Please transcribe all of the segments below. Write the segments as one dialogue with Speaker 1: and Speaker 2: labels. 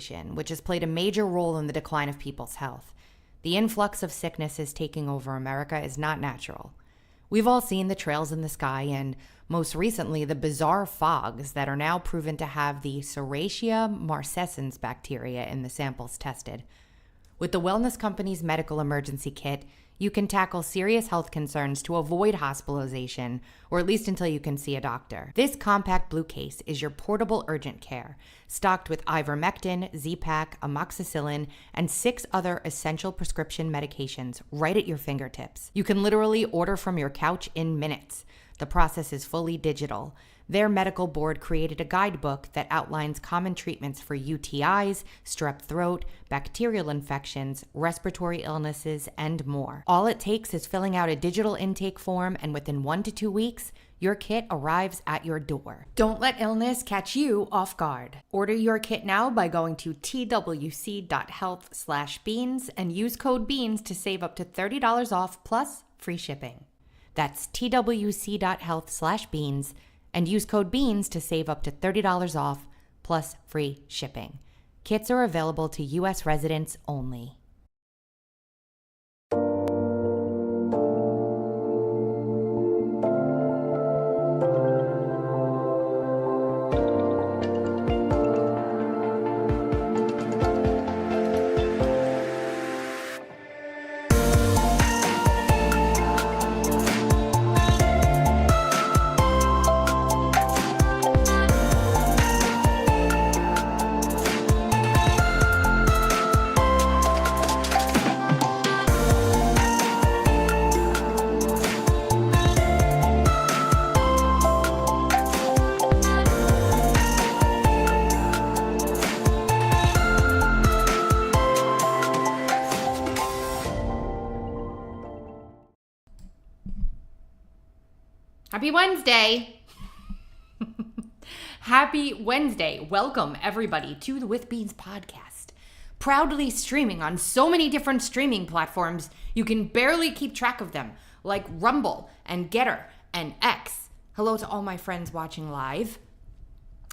Speaker 1: deportation, which has played a major role in the decline of people's health. The influx of sicknesses taking over America is not natural. We've all seen the trails in the sky and, most recently, the bizarre fogs that are now proven to have the Serratia marcescens bacteria in the samples tested. With the wellness company's medical emergency kit, you can tackle serious health concerns to avoid hospitalization, or at least until you can see a doctor. This compact blue case is your portable urgent care, stocked with ivermectin, Z-Pak, amoxicillin, and 6 other essential prescription medications right at your fingertips. You can literally order from your couch in minutes. The process is fully digital. Their medical board created a guidebook that outlines common treatments for UTIs, strep throat, bacterial infections, respiratory illnesses, and more. All it takes is filling out a digital intake form, and within 1 to 2 weeks, your kit arrives at your door. Don't let illness catch you off guard. Order your kit now by going to twc.health/beans and use code BEANS to save up to $30 off plus free shipping. That's twc.health/beans and use code BEANS to save up to $30 off plus free shipping. Kits are available to U.S. residents only. Happy Wednesday. Happy Wednesday. Welcome, everybody, to the With Beanz podcast. Proudly streaming on so many different streaming platforms, you can barely keep track of them, like Rumble and Getter and X. Hello to all my friends watching live.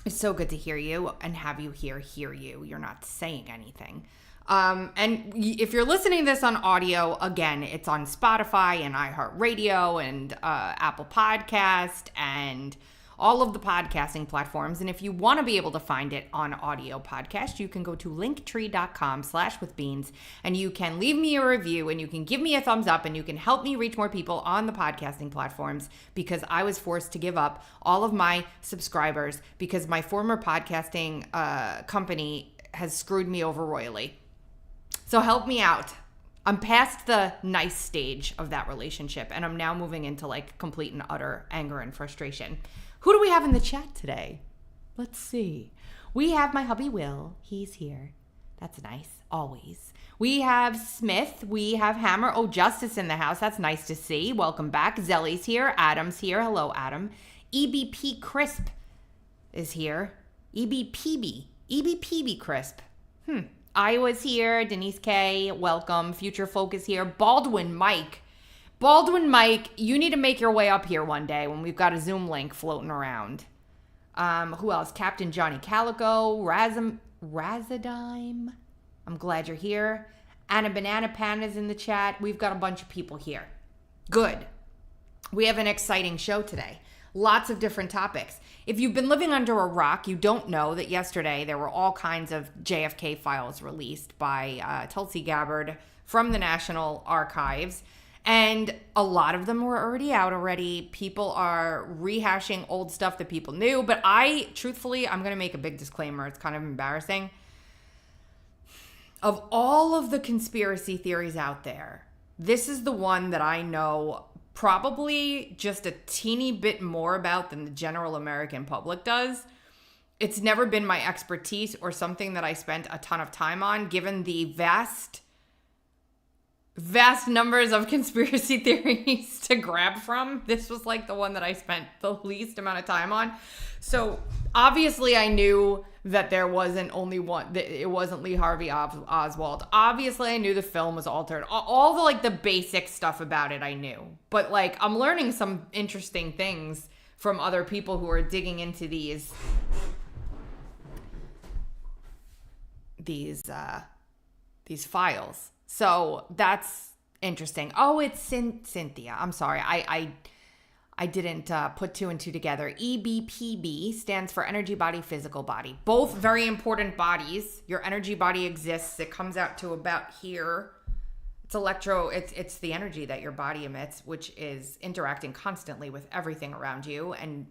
Speaker 1: It's so good to hear you and have you here hear you. You're not saying anything. And if you're listening to this on audio, again, it's on Spotify and iHeartRadio and Apple Podcast and all of the podcasting platforms. And if you want to be able to find it on audio podcast, you can go to linktree.com/withbeans and you can leave me a review and you can give me a thumbs up and you can help me reach more people on the podcasting platforms, because I was forced to give up all of my subscribers because my former podcasting company has screwed me over royally. So help me out. I'm past the nice stage of that relationship, and I'm now moving into like complete and utter anger and frustration. Who do we have in the chat today? Let's see. We have my hubby Will. He's here. That's nice. Always. We have Smith. We have Hammer. Oh, Justice in the house. That's nice to see. Welcome back. Zelly's here. Adam's here. Hello, Adam. EBP Crisp is here. EBPB Crisp. Iowa's here. Denise K, welcome. Future Focus here. Baldwin Mike, you need to make your way up here one day when we've got a Zoom link floating around. Who else? Captain Johnny Calico, Razadime. I'm glad you're here. Anna Banana Panda's in the chat. We've got a bunch of people here. Good. We have an exciting show today. Lots of different topics. If you've been living under a rock, you don't know that yesterday there were all kinds of JFK files released by Tulsi Gabbard from the National Archives. And a lot of them were already out already. People are rehashing old stuff that people knew. But I'm going to make a big disclaimer. It's kind of embarrassing. Of all of the conspiracy theories out there, this is the one that I know probably just a teeny bit more about than the general American public does. It's never been my expertise or something that I spent a ton of time on, given the vast numbers of conspiracy theories to grab from. This was like the one that I spent the least amount of time on. So obviously I knew that there wasn't only one, that it wasn't Lee Harvey Oswald. Obviously I knew the film was altered. All the like the basic stuff about it I knew. But like I'm learning some interesting things from other people who are digging into these these files. So that's interesting. Oh, it's Cynthia. I'm sorry. I didn't put two and two together. EBPB stands for energy body, physical body. Both very important bodies. Your energy body exists. It comes out to about here. It's the energy that your body emits, which is interacting constantly with everything around you. And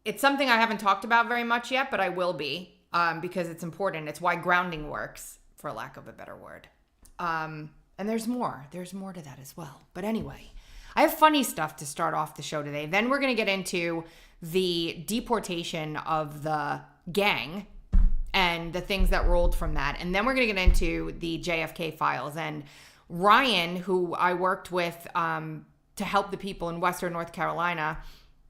Speaker 1: it's something I haven't talked about very much yet, but I will be, because it's important. It's why grounding works, for lack of a better word. And there's more. There's more to that as well. But anyway, I have funny stuff to start off the show today. Then we're going to get into the deportation of the gang and the things that rolled from that. And then we're going to get into the JFK files. And Ryan, who I worked with to help the people in Western North Carolina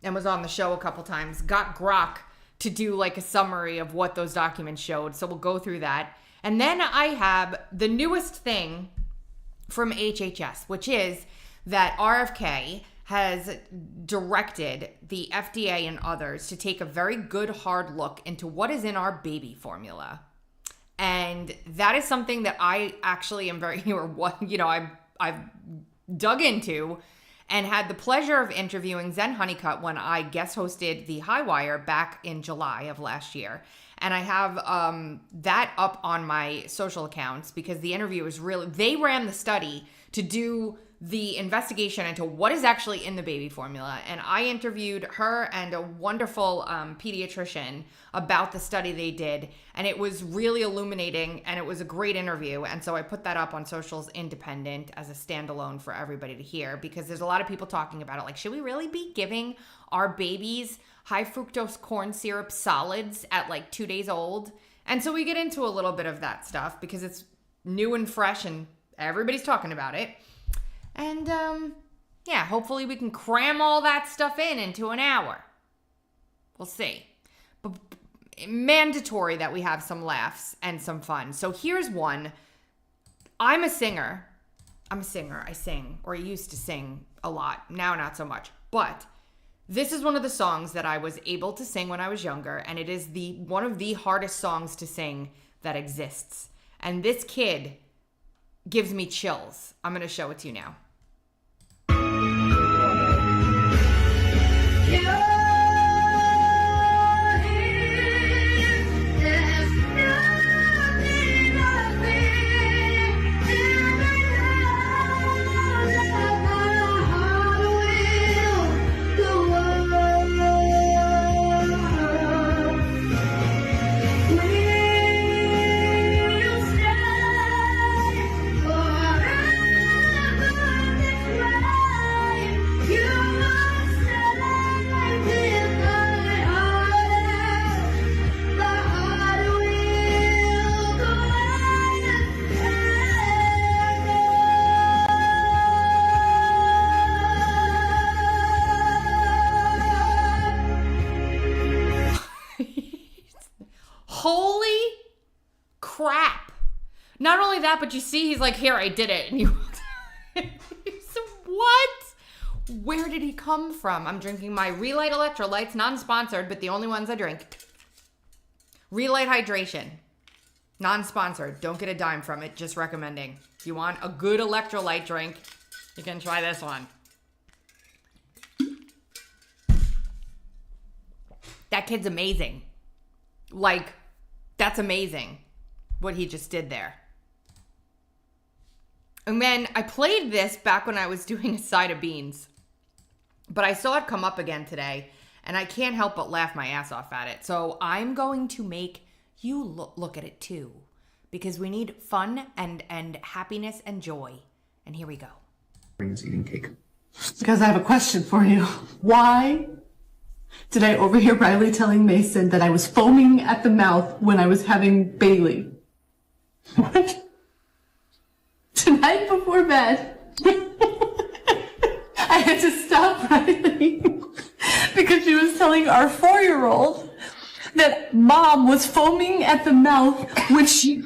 Speaker 1: and was on the show a couple times, got Grok to do like a summary of what those documents showed. So we'll go through that. And then I have the newest thing from HHS, which is that RFK has directed the FDA and others to take a very good hard look into what is in our baby formula. And that is something that I actually am I've dug into and had the pleasure of interviewing Zen Honeycutt when I guest hosted the High Wire back in July of last year. And I have that up on my social accounts because the interview is really, they ran the study to do the investigation into what is actually in the baby formula. And I interviewed her and a wonderful pediatrician about the study they did. And it was really illuminating and it was a great interview. And so I put that up on socials independent as a standalone for everybody to hear, because there's a lot of people talking about it. Like, should we really be giving our babies high fructose corn syrup solids at like 2 days old? And so we get into a little bit of that stuff because it's new and fresh and everybody's talking about it. And, hopefully we can cram all that stuff into an hour. We'll see. But mandatory that we have some laughs and some fun. So here's one. I'm a singer. I sing, or I used to sing a lot. Now, not so much. But this is one of the songs that I was able to sing when I was younger. And it is one of the hardest songs to sing that exists. And this kid gives me chills. I'm going to show it to you now. Holy crap. Not only that, but you see, he's like, here, I did it. And you, so what? Where did he come from? I'm drinking my Relight electrolytes, non-sponsored, but the only ones I drink. Relight hydration, non-sponsored. Don't get a dime from it, just recommending. If you want a good electrolyte drink, you can try this one. That kid's amazing. Like, that's amazing what he just did there. And then I played this back when I was doing a side of Beanz, but I saw it come up again today, and I can't help but laugh my ass off at it. So I'm going to make you look at it too, because we need fun and happiness and joy. And here we go.
Speaker 2: Is eating cake.
Speaker 3: Because I have a question for you. Why did I overhear Riley telling Mason that I was foaming at the mouth when I was having Bailey? What? Tonight before bed, I had to stop Riley because she was telling our 4-year-old that Mom was foaming at the mouth when she...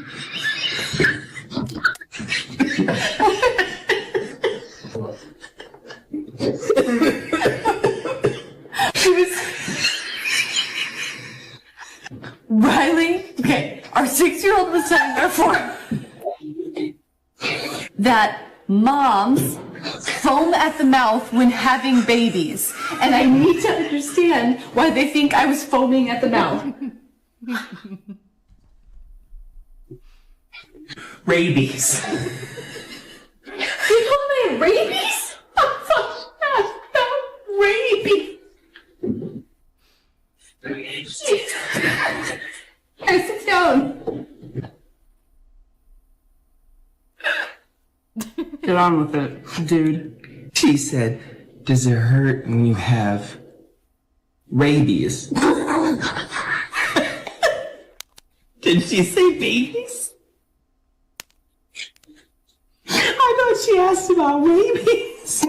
Speaker 3: Riley, okay, Our 6-year-old was telling therefore that moms foam at the mouth when having babies. And I need to understand why they think I was foaming at the mouth.
Speaker 2: Rabies.
Speaker 3: You call me rabies? I thought rabies. Here, sit down. Get on with it, dude.
Speaker 2: She said, does it hurt when you have rabies? Did she say babies? I thought she asked about rabies.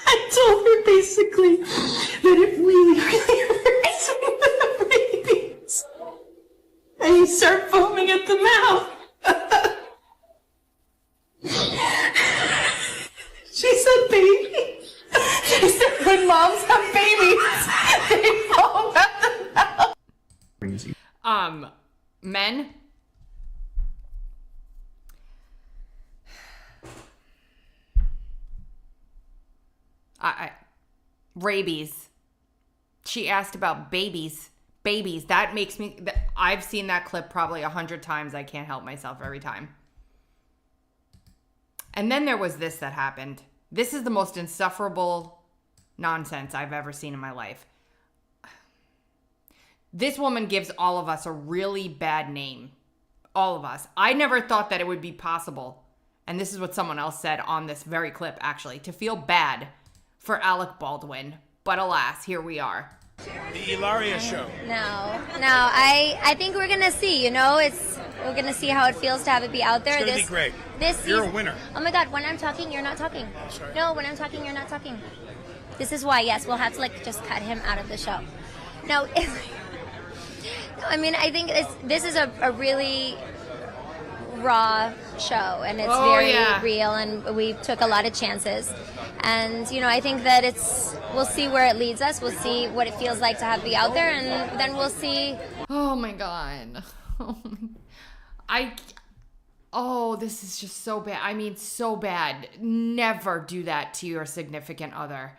Speaker 3: I told her basically that it really, really hurts when you have rabies. And you start foaming at the mouth. She said baby. She said when moms have babies, they foam at the mouth.
Speaker 1: Men. Rabies. She asked about babies. Babies. That makes me... I've seen that clip probably 100 times. I can't help myself every time. And then there was this that happened. This is the most insufferable nonsense I've ever seen in my life. This woman gives all of us a really bad name. All of us. I never thought that it would be possible. And this is what someone else said on this very clip, actually. To feel bad for Alec Baldwin. But alas, here we are.
Speaker 4: The Ilaria show.
Speaker 5: No. I think we're gonna see. We're gonna see how it feels to have it be out there.
Speaker 4: It's gonna be great. You're a winner.
Speaker 5: Oh my God! When I'm talking, you're not talking.
Speaker 4: Oh, sorry.
Speaker 5: No, when I'm talking, you're not talking. This is why. Yes, we'll have to just cut him out of the show. No, I mean, I think this is a really raw show, and it's very real, and we took a lot of chances. And I think that we'll see where it leads us. We'll see what it feels like to have be out there, and then we'll see.
Speaker 1: Oh my God. This is just so bad. I mean, so bad. Never do that to your significant other.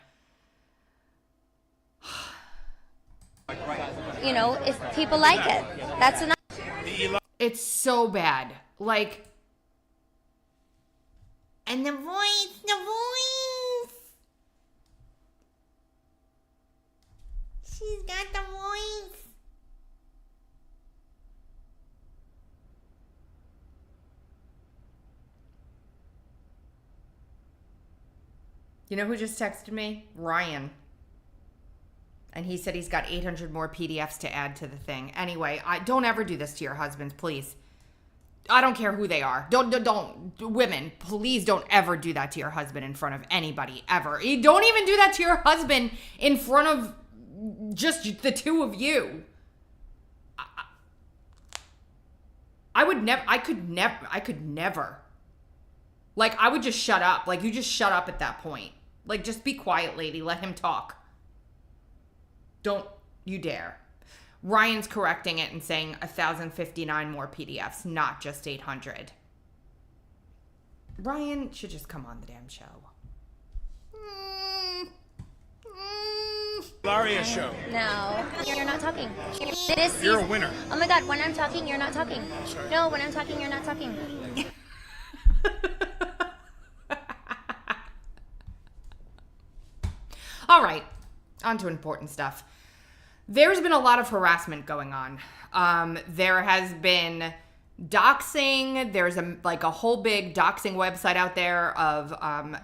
Speaker 5: If people like it, that's enough.
Speaker 1: It's so bad. And the voice. She's got the voice. You know who just texted me? Ryan. And he said he's got 800 more PDFs to add to the thing. Anyway, don't ever do this to your husbands, please. I don't care who they are. Women, please don't ever do that to your husband in front of anybody, ever. Don't even do that to your husband in front of just the two of you. I could never. I would just shut up. You just shut up at that point. Just be quiet, lady. Let him talk. Don't you dare. Ryan's correcting it and saying 1,059 more PDFs, not just 800. Ryan should just come on the damn show.
Speaker 4: Ilaria show.
Speaker 5: No, you're not talking.
Speaker 4: You're a winner.
Speaker 5: Oh my God! When I'm talking, you're not talking.
Speaker 4: Oh, sorry.
Speaker 5: No, when I'm talking, you're not talking.
Speaker 1: All right, on to important stuff. There's been a lot of harassment going on. There has been doxing. There's a whole big doxing website out there of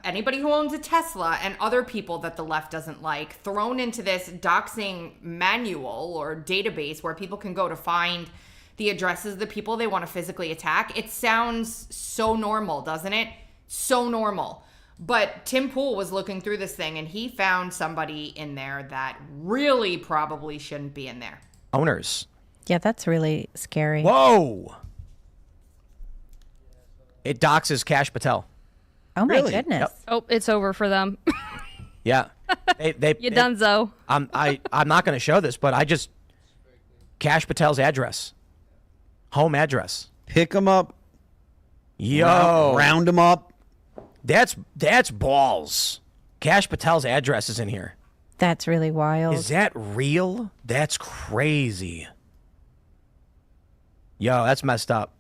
Speaker 1: anybody who owns a Tesla and other people that the left doesn't like thrown into this doxing manual or database where people can go to find the addresses of the people they want to physically attack. It sounds so normal, doesn't it? So normal. But Tim Pool was looking through this thing and he found somebody in there that really probably shouldn't be in there.
Speaker 6: Owners.
Speaker 7: Yeah, that's really scary.
Speaker 6: Whoa. It doxes Kash Patel.
Speaker 7: Oh my
Speaker 6: Really?
Speaker 7: goodness.
Speaker 6: Yep.
Speaker 8: Oh, it's over for them.
Speaker 6: Yeah.
Speaker 7: You donezo.
Speaker 6: I'm not going to show this, but Kash Patel's address, home address.
Speaker 8: Pick him up.
Speaker 6: Yo,
Speaker 8: round him up.
Speaker 6: That's balls. Kash Patel's address is in here.
Speaker 7: That's really wild.
Speaker 6: Is that real? That's crazy. Yo, that's messed up.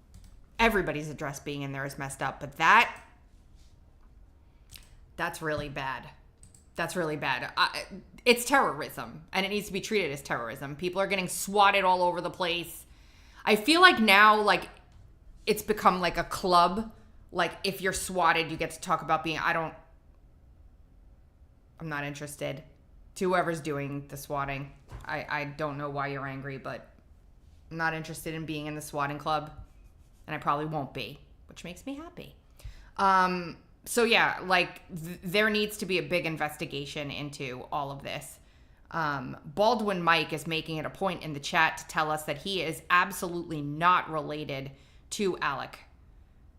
Speaker 1: Everybody's address being in there is messed up, but that's really bad. That's really bad. It's terrorism, and it needs to be treated as terrorism. People are getting swatted all over the place. I feel like now, like, it's become like a club. Like, if you're swatted, you get to talk about being, I'm not interested. To whoever's doing the swatting, I don't know why you're angry, but I'm not interested in being in the swatting club, and I probably won't be, which makes me happy. So yeah, like, there needs to be a big investigation into all of this. Baldwin Mike is making it a point in the chat to tell us that he is absolutely not related to Alec,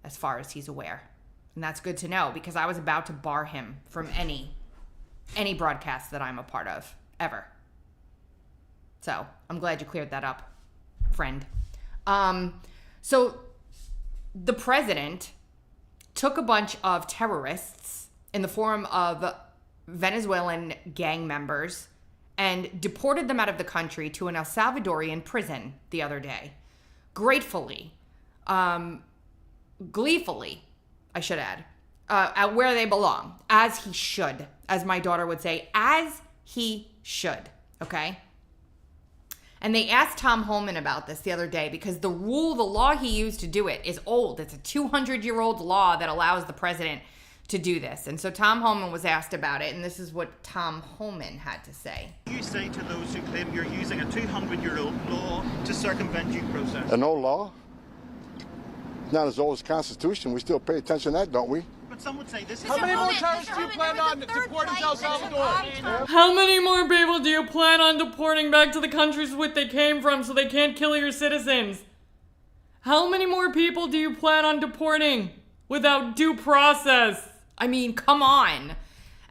Speaker 1: as far as he's aware. And that's good to know, because I was about to bar him from any broadcast that I'm a part of, ever. So I'm glad you cleared that up, friend. So the president took a bunch of terrorists in the form of Venezuelan gang members and deported them out of the country to an El Salvadorian prison the other day. Gleefully, I should add, at where they belong, as he should, as my daughter would say, as he should, okay? And they asked Tom Homan about this the other day because the law he used to do it is old. It's a 200-year-old law that allows the president to do this. And so Tom Homan was asked about it, and this is what Tom Homan had to say.
Speaker 9: You say to those who claim you're using a 200-year-old law to circumvent due process?
Speaker 10: An old law? Not as old as the Constitution. We still pay attention to that, don't we?
Speaker 9: But some would say this is...
Speaker 4: How many more terrorists do you plan on deporting to El Salvador?
Speaker 11: How many more people do you plan on deporting back to the countries which they came from so they can't kill your citizens? How many more people do you plan on deporting without due process?
Speaker 1: I mean, come on.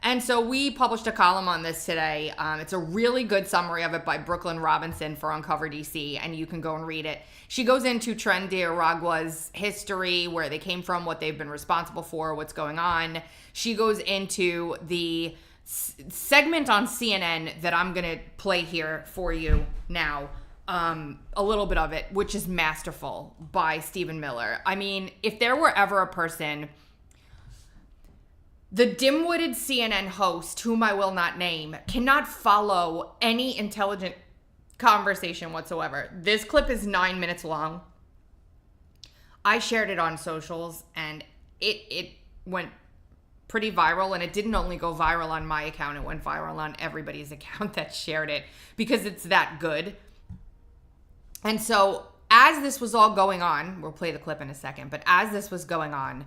Speaker 1: And so we published a column on this today. It's a really good summary of it by Brooklyn Robinson for UncoverDC, and you can go and read it. She goes into Tren de Aragua's history, where they came from, what they've been responsible for, what's going on. She goes into the segment on CNN that I'm going to play here for you now, a little bit of it, which is masterful, by Stephen Miller. I mean, if there were ever a person... The dim-witted CNN host, whom I will not name, cannot follow any intelligent conversation whatsoever. This clip is 9 minutes long. I shared it on socials, and it went pretty viral, and it didn't only go viral on my account, it went viral on everybody's account that shared it, because it's that good. And so, as this was all going on, we'll play the clip in a second, but as this was going on,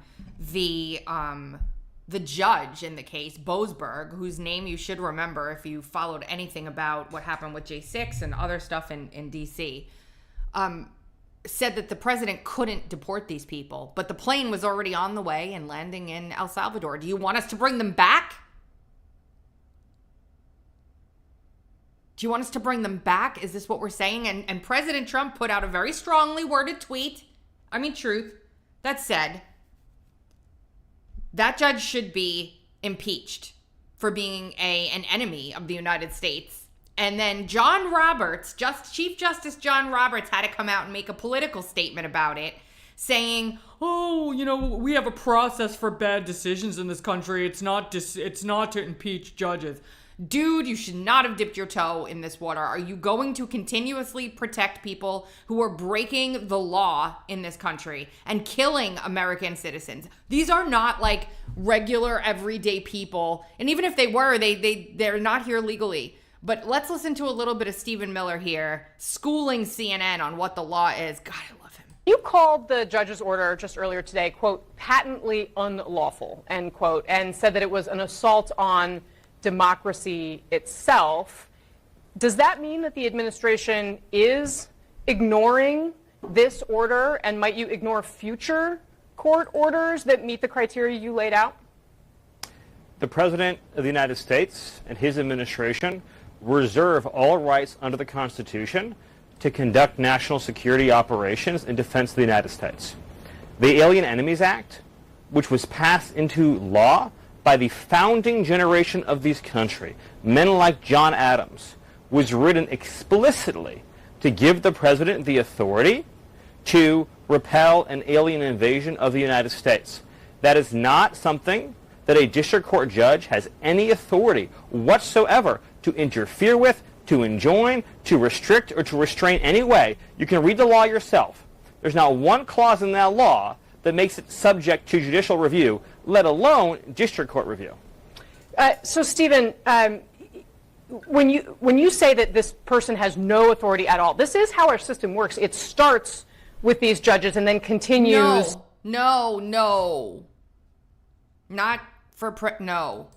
Speaker 1: the judge in the case, Boasberg, whose name you should remember if you followed anything about what happened with J6 and other stuff in D.C., said that the president couldn't deport these people, but the plane was already on the way and landing in El Salvador. Do you want us to bring them back? Do you want us to bring them back? Is this what we're saying? And President Trump put out a very strongly worded tweet, truth, that said... that judge should be impeached for being an enemy of the United States. And then John Roberts, Chief Justice John Roberts, had to come out and make a political statement about it, saying,
Speaker 11: oh, we have a process for bad decisions in this country. It's not to impeach judges.
Speaker 1: Dude, you should not have dipped your toe in this water. Are you going to continuously protect people who are breaking the law in this country and killing American citizens? These are not like regular everyday people. And even if they were, they're not here legally. But let's listen to a little bit of Stephen Miller here, schooling CNN on what the law is. God, I love him.
Speaker 12: You called the judge's order just earlier today, quote, patently unlawful, end quote, and said that it was an assault on democracy itself. Does that mean that the administration is ignoring this order, and might you ignore future court orders that meet the criteria you laid out?
Speaker 8: the President of the United States and his administration reserve all rights under the Constitution to conduct national security operations in defense of the United States. The Alien Enemies Act, which was passed into law by the founding generation of this country, men like John Adams, was written explicitly to give the President the authority to repel an alien invasion of the United States. That is not something that a district court judge has any authority whatsoever to interfere with, to enjoin, to restrict, or to restrain any way. You can read the law yourself. There's not one clause in that law that makes it subject to judicial review, let alone district court review.
Speaker 12: So, Stephen, when you say that this person has no authority at all, this is how our system works. It starts with these judges and then continues.
Speaker 1: No. Not for no.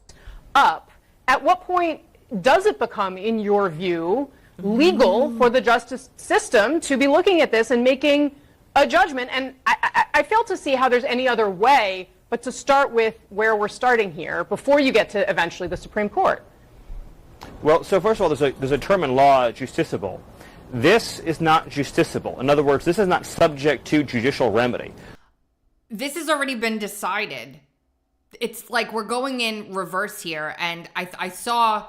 Speaker 12: Up. At what point does it become, in your view, legal for the justice system to be looking at this and making a judgment? And I fail to see how there's any other way but to start with where we're starting here before you get to eventually the Supreme Court.
Speaker 8: Well, so first of all, there's a term in law, justiciable. This is not justiciable. In other words, this is not subject to judicial remedy.
Speaker 1: This has already been decided. It's like we're going in reverse here, and I saw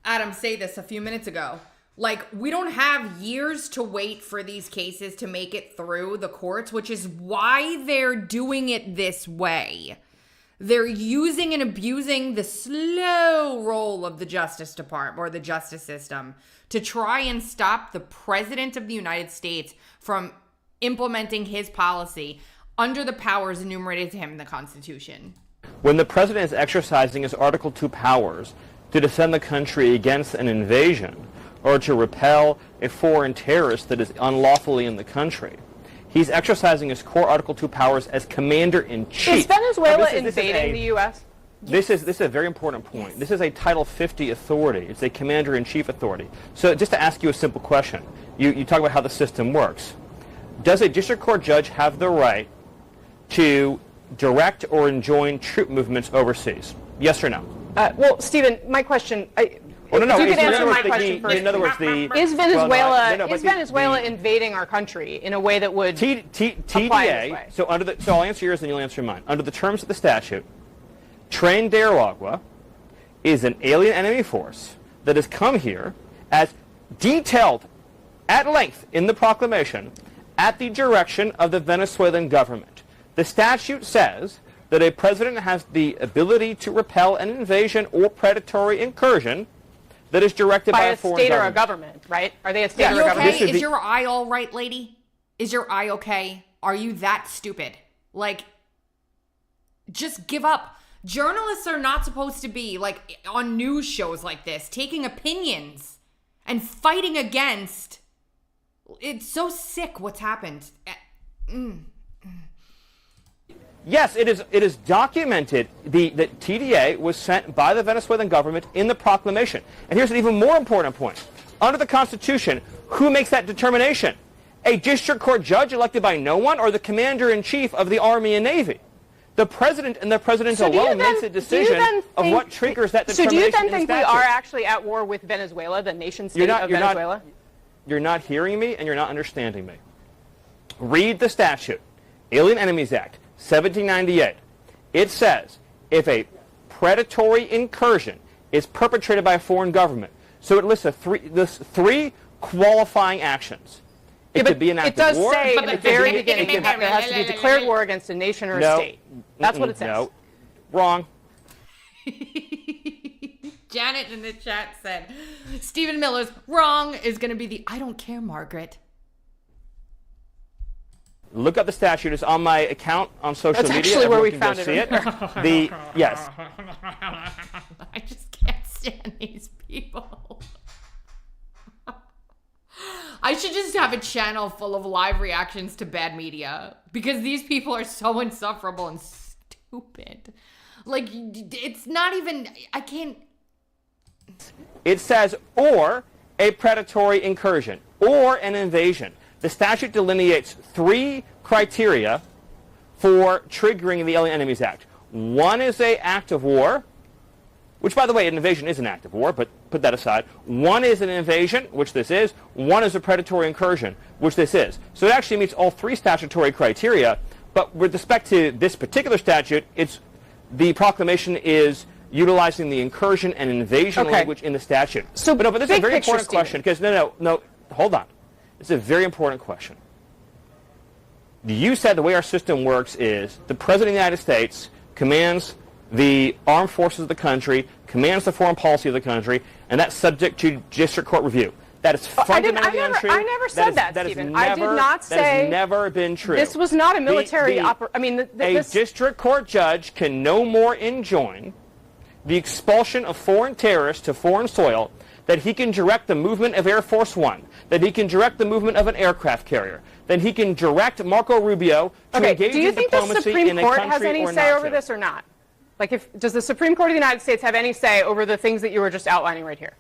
Speaker 1: Adam say this a few minutes ago. Like, we don't have years to wait for these cases to make it through the courts, which is why they're doing it this way. They're using and abusing the slow roll of the Justice Department or the justice system to try and stop the President of the United States from implementing his policy under the powers enumerated to him in the Constitution.
Speaker 8: When the President is exercising his Article 2 powers to defend the country against an invasion or to repel a foreign terrorist that is unlawfully in the country, he's exercising his core Article 2 powers as Commander-in-Chief.
Speaker 12: Is Venezuela invading the U.S.?
Speaker 8: This is a very important point. Yes. This is a Title 50 authority. It's a Commander-in-Chief authority. So just to ask you a simple question, you talk about how the system works. Does a district court judge have the right to direct or enjoin troop movements overseas? Yes or no?
Speaker 12: Well, Stephen, my question...
Speaker 8: Well, no.
Speaker 12: You can answer my question first.
Speaker 8: In other words,
Speaker 12: is Venezuela invading our country in a way that would apply this way?
Speaker 8: So I'll answer yours and you'll answer mine. Under the terms of the statute, Tren de Aragua is an alien enemy force that has come here as detailed at length in the proclamation at the direction of the Venezuelan government. The statute says that a president has the ability to repel an invasion or predatory incursion that is directed by a foreign
Speaker 12: state
Speaker 8: government.
Speaker 12: or a government, right? Are they a state or a
Speaker 1: government?
Speaker 12: government?
Speaker 1: Is your eye all right, lady? Is your eye okay? Are you that stupid? Like, just give up. Journalists are not supposed to be, like, on news shows like this, taking opinions and fighting against. It's so sick what's happened.
Speaker 8: Yes, it is documented that TDA was sent by the Venezuelan government in the proclamation. And here's an even more important point. Under the Constitution, who makes that determination? A district court judge elected by no one or the commander-in-chief of the Army and Navy? The president and the president alone makes a decision of what triggers that determination.
Speaker 12: So do you then think we are actually at war with Venezuela, the nation state of Venezuela?
Speaker 8: You're not hearing me and you're not understanding me. Read the statute. Alien Enemies Act, 1798. It says if a predatory incursion is perpetrated by a foreign government, so it lists three qualifying actions. It could be an act of war.
Speaker 12: It does say at the very beginning that there has to be declared war against a nation or a state. That's what it says.
Speaker 8: No, wrong.
Speaker 1: Janet in the chat said, Stephen Miller's wrong is going to be the I don't care, Margaret.
Speaker 8: Look up the statute. It's on my account on social media.
Speaker 12: That's actually where we found it.
Speaker 8: Yes.
Speaker 1: I just can't stand these people. I should just have a channel full of live reactions to bad media because these people are so insufferable and stupid. Like, it's not even, I can't.
Speaker 8: It says, or a predatory incursion, or an invasion. The statute delineates three criteria for triggering the Alien Enemies Act. One is an act of war. which, by the way, an invasion is an act of war, but put that aside. One is an invasion, which this is. One is a predatory incursion, which this is. So it actually meets all three statutory criteria. But with respect to this particular statute, the proclamation is utilizing the incursion and invasion language in the statute.
Speaker 12: So,
Speaker 8: but this is a very important
Speaker 12: Stephen.
Speaker 8: question, because no, hold on. It's a very important question. You said the way our system works is the President of the United States commands the armed forces of the country, commands the foreign policy of the country, and that's subject to district court review. That is fundamentally untrue.
Speaker 12: I never said that, Stephen. I did not say...
Speaker 8: That has never been true.
Speaker 12: This was not a military operation.
Speaker 8: A district court judge can no more enjoin the expulsion of foreign terrorists to foreign soil that he can direct the movement of Air Force One, that he can direct the movement of an aircraft carrier, that he can direct Marco Rubio to engage in diplomacy in a country or not.
Speaker 12: Do you think the Supreme Court has any say over this or not? Does the Supreme Court of the United States have any say over the things that you were just outlining right here?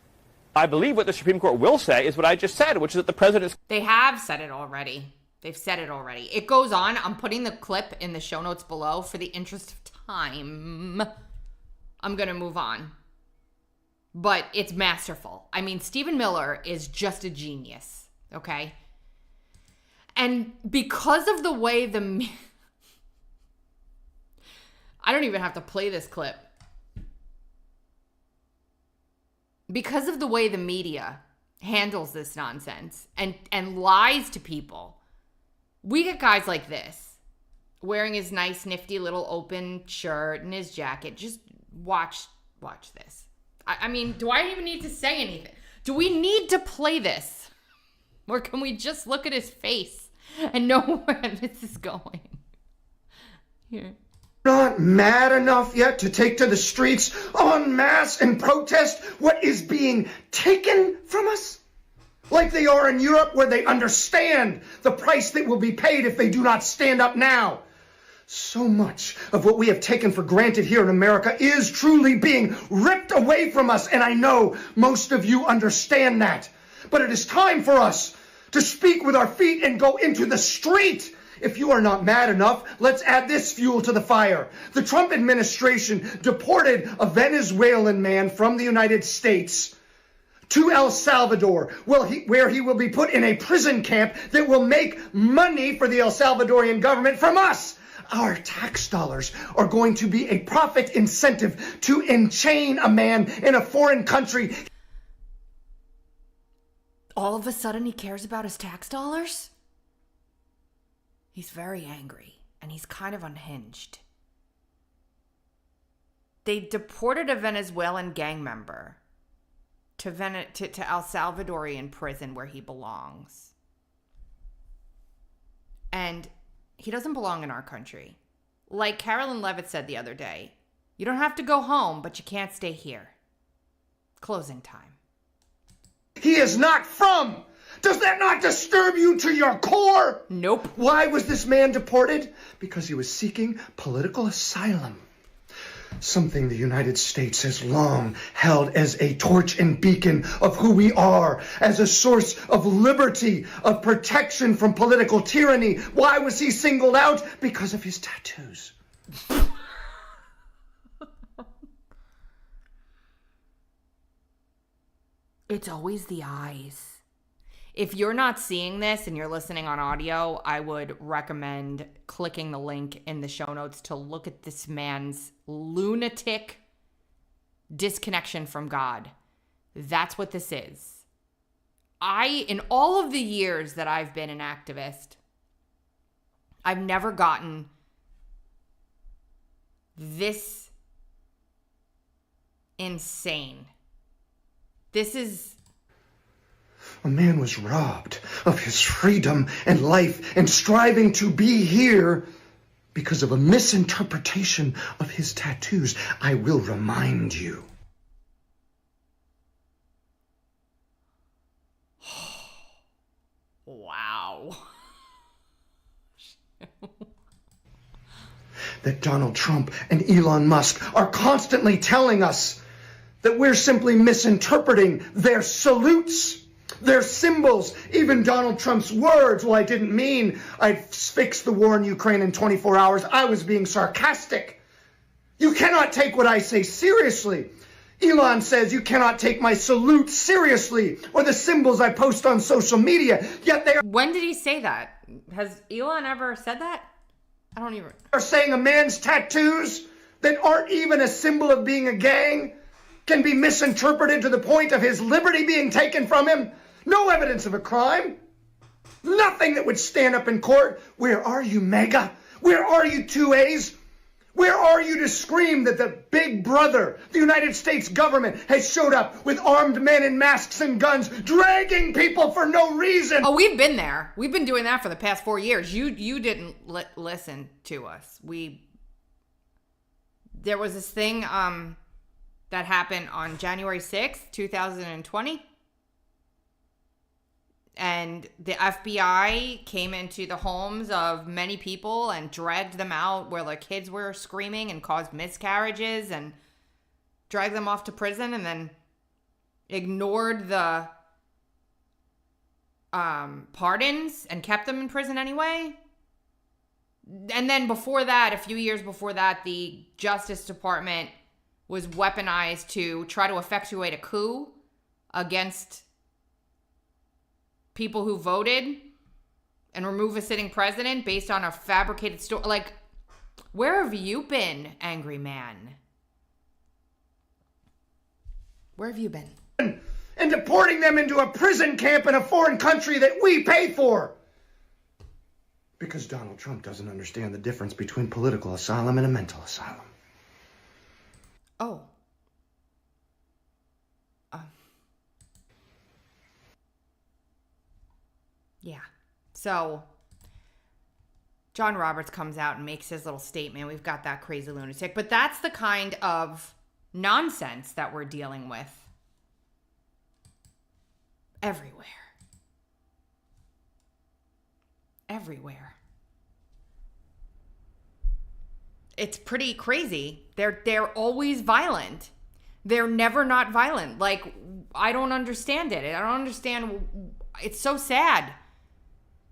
Speaker 8: I believe what the Supreme Court will say is what I just said, which is that the president...
Speaker 1: They have said it already. They've said it already. It goes on. I'm putting the clip in the show notes below. For the interest of time, I'm going to move on. But it's masterful. I mean, Stephen Miller is just a genius, okay? And because of the way I don't even have to play this clip. Because of the way the media handles this nonsense and lies to people, we get guys like this wearing his nice, nifty little open shirt and his jacket. Just watch this. I mean, do I even need to say anything? Do we need to play this? Or can we just look at his face and know where this is going? Here.
Speaker 13: Not mad enough yet to take to the streets en masse and protest what is being taken from us? Like they are in Europe, where they understand the price that will be paid if they do not stand up now. So much of what we have taken for granted here in America is truly being ripped away from us, and I know most of you understand that. But it is time for us to speak with our feet and go into the street. If you are not mad enough, let's add this fuel to the fire. The Trump administration deported a Venezuelan man from the United States to El Salvador, where he will be put in a prison camp that will make money for the El Salvadorian government from us. Our tax dollars are going to be a profit incentive to enchain a man in a foreign country.
Speaker 1: All of a sudden he cares about his tax dollars? He's very angry, and he's kind of unhinged. They deported a Venezuelan gang member to El Salvadorian prison where he belongs. And he doesn't belong in our country. Like Carolyn Levitt said the other day, you don't have to go home, but you can't stay here. Closing time.
Speaker 13: He is not from. Does that not disturb you to your core?
Speaker 1: Nope.
Speaker 13: Why was this man deported? Because he was seeking political asylum. Something the United States has long held as a torch and beacon of who we are, as a source of liberty, of protection from political tyranny. Why was he singled out? Because of his tattoos.
Speaker 1: It's always the eyes. If you're not seeing this and you're listening on audio, I would recommend clicking the link in the show notes to look at this man's lunatic disconnection from God. That's what this is. In all of the years that I've been an activist, I've never gotten this insane. This is...
Speaker 13: A man was robbed of his freedom and life and striving to be here because of a misinterpretation of his tattoos. I will remind you.
Speaker 1: Wow.
Speaker 13: That Donald Trump and Elon Musk are constantly telling us that we're simply misinterpreting their salutes, their symbols, even Donald Trump's words. Well, I didn't mean I'd fix the war in Ukraine in 24 hours. I was being sarcastic. You cannot take what I say seriously. Elon says you cannot take my salute seriously or the symbols I post on social media, yet they
Speaker 1: When did he say that? Has Elon ever said that? I don't even...
Speaker 13: are saying a man's tattoos that aren't even a symbol of being a gang can be misinterpreted to the point of his liberty being taken from him. No evidence of a crime. Nothing that would stand up in court. Where are you, MAGA? Where are you, 2As? Where are you to scream that the big brother, the United States government, has showed up with armed men in masks and guns, dragging people for no reason?
Speaker 1: Oh, we've been there. We've been doing that for the past 4 years. You didn't listen to us. There was this thing that happened on January 6th, 2020. And the FBI came into the homes of many people and dragged them out where their kids were screaming and caused miscarriages and dragged them off to prison and then ignored the pardons and kept them in prison anyway. And then before that, a few years before that, the Justice Department was weaponized to try to effectuate a coup against people who voted and remove a sitting president based on a fabricated story. Like, where have you been, angry man? Where have you been?
Speaker 13: And deporting them into a prison camp in a foreign country that we pay for. Because Donald Trump doesn't understand the difference between political asylum and a mental asylum.
Speaker 1: Oh. Yeah. So, John Roberts comes out and makes his little statement. We've got that crazy lunatic. But that's the kind of nonsense that we're dealing with everywhere. Everywhere. It's pretty crazy. They're always violent. They're never not violent. Like, I don't understand it. I don't understand. It's so sad.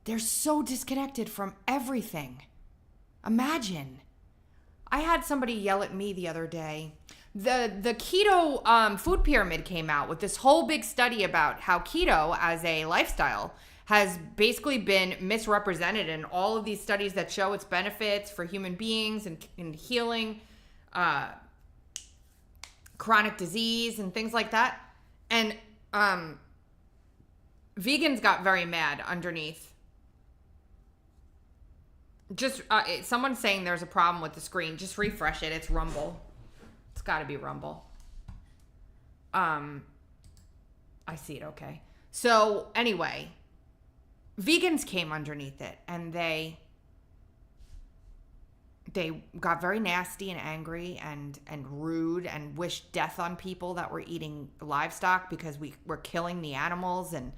Speaker 1: They're so disconnected from everything. Imagine. I had somebody yell at me the other day. The keto food pyramid came out with this whole big study about how keto as a lifestyle has basically been misrepresented in all of these studies that show its benefits for human beings and healing chronic disease and things like that. And vegans got very mad underneath. Just someone's saying there's a problem with the screen. Just refresh it. It's Rumble. It's got to be Rumble. I see it. Okay. So anyway, vegans came underneath it and they got very nasty and angry and rude and wished death on people that were eating livestock because we were killing the animals and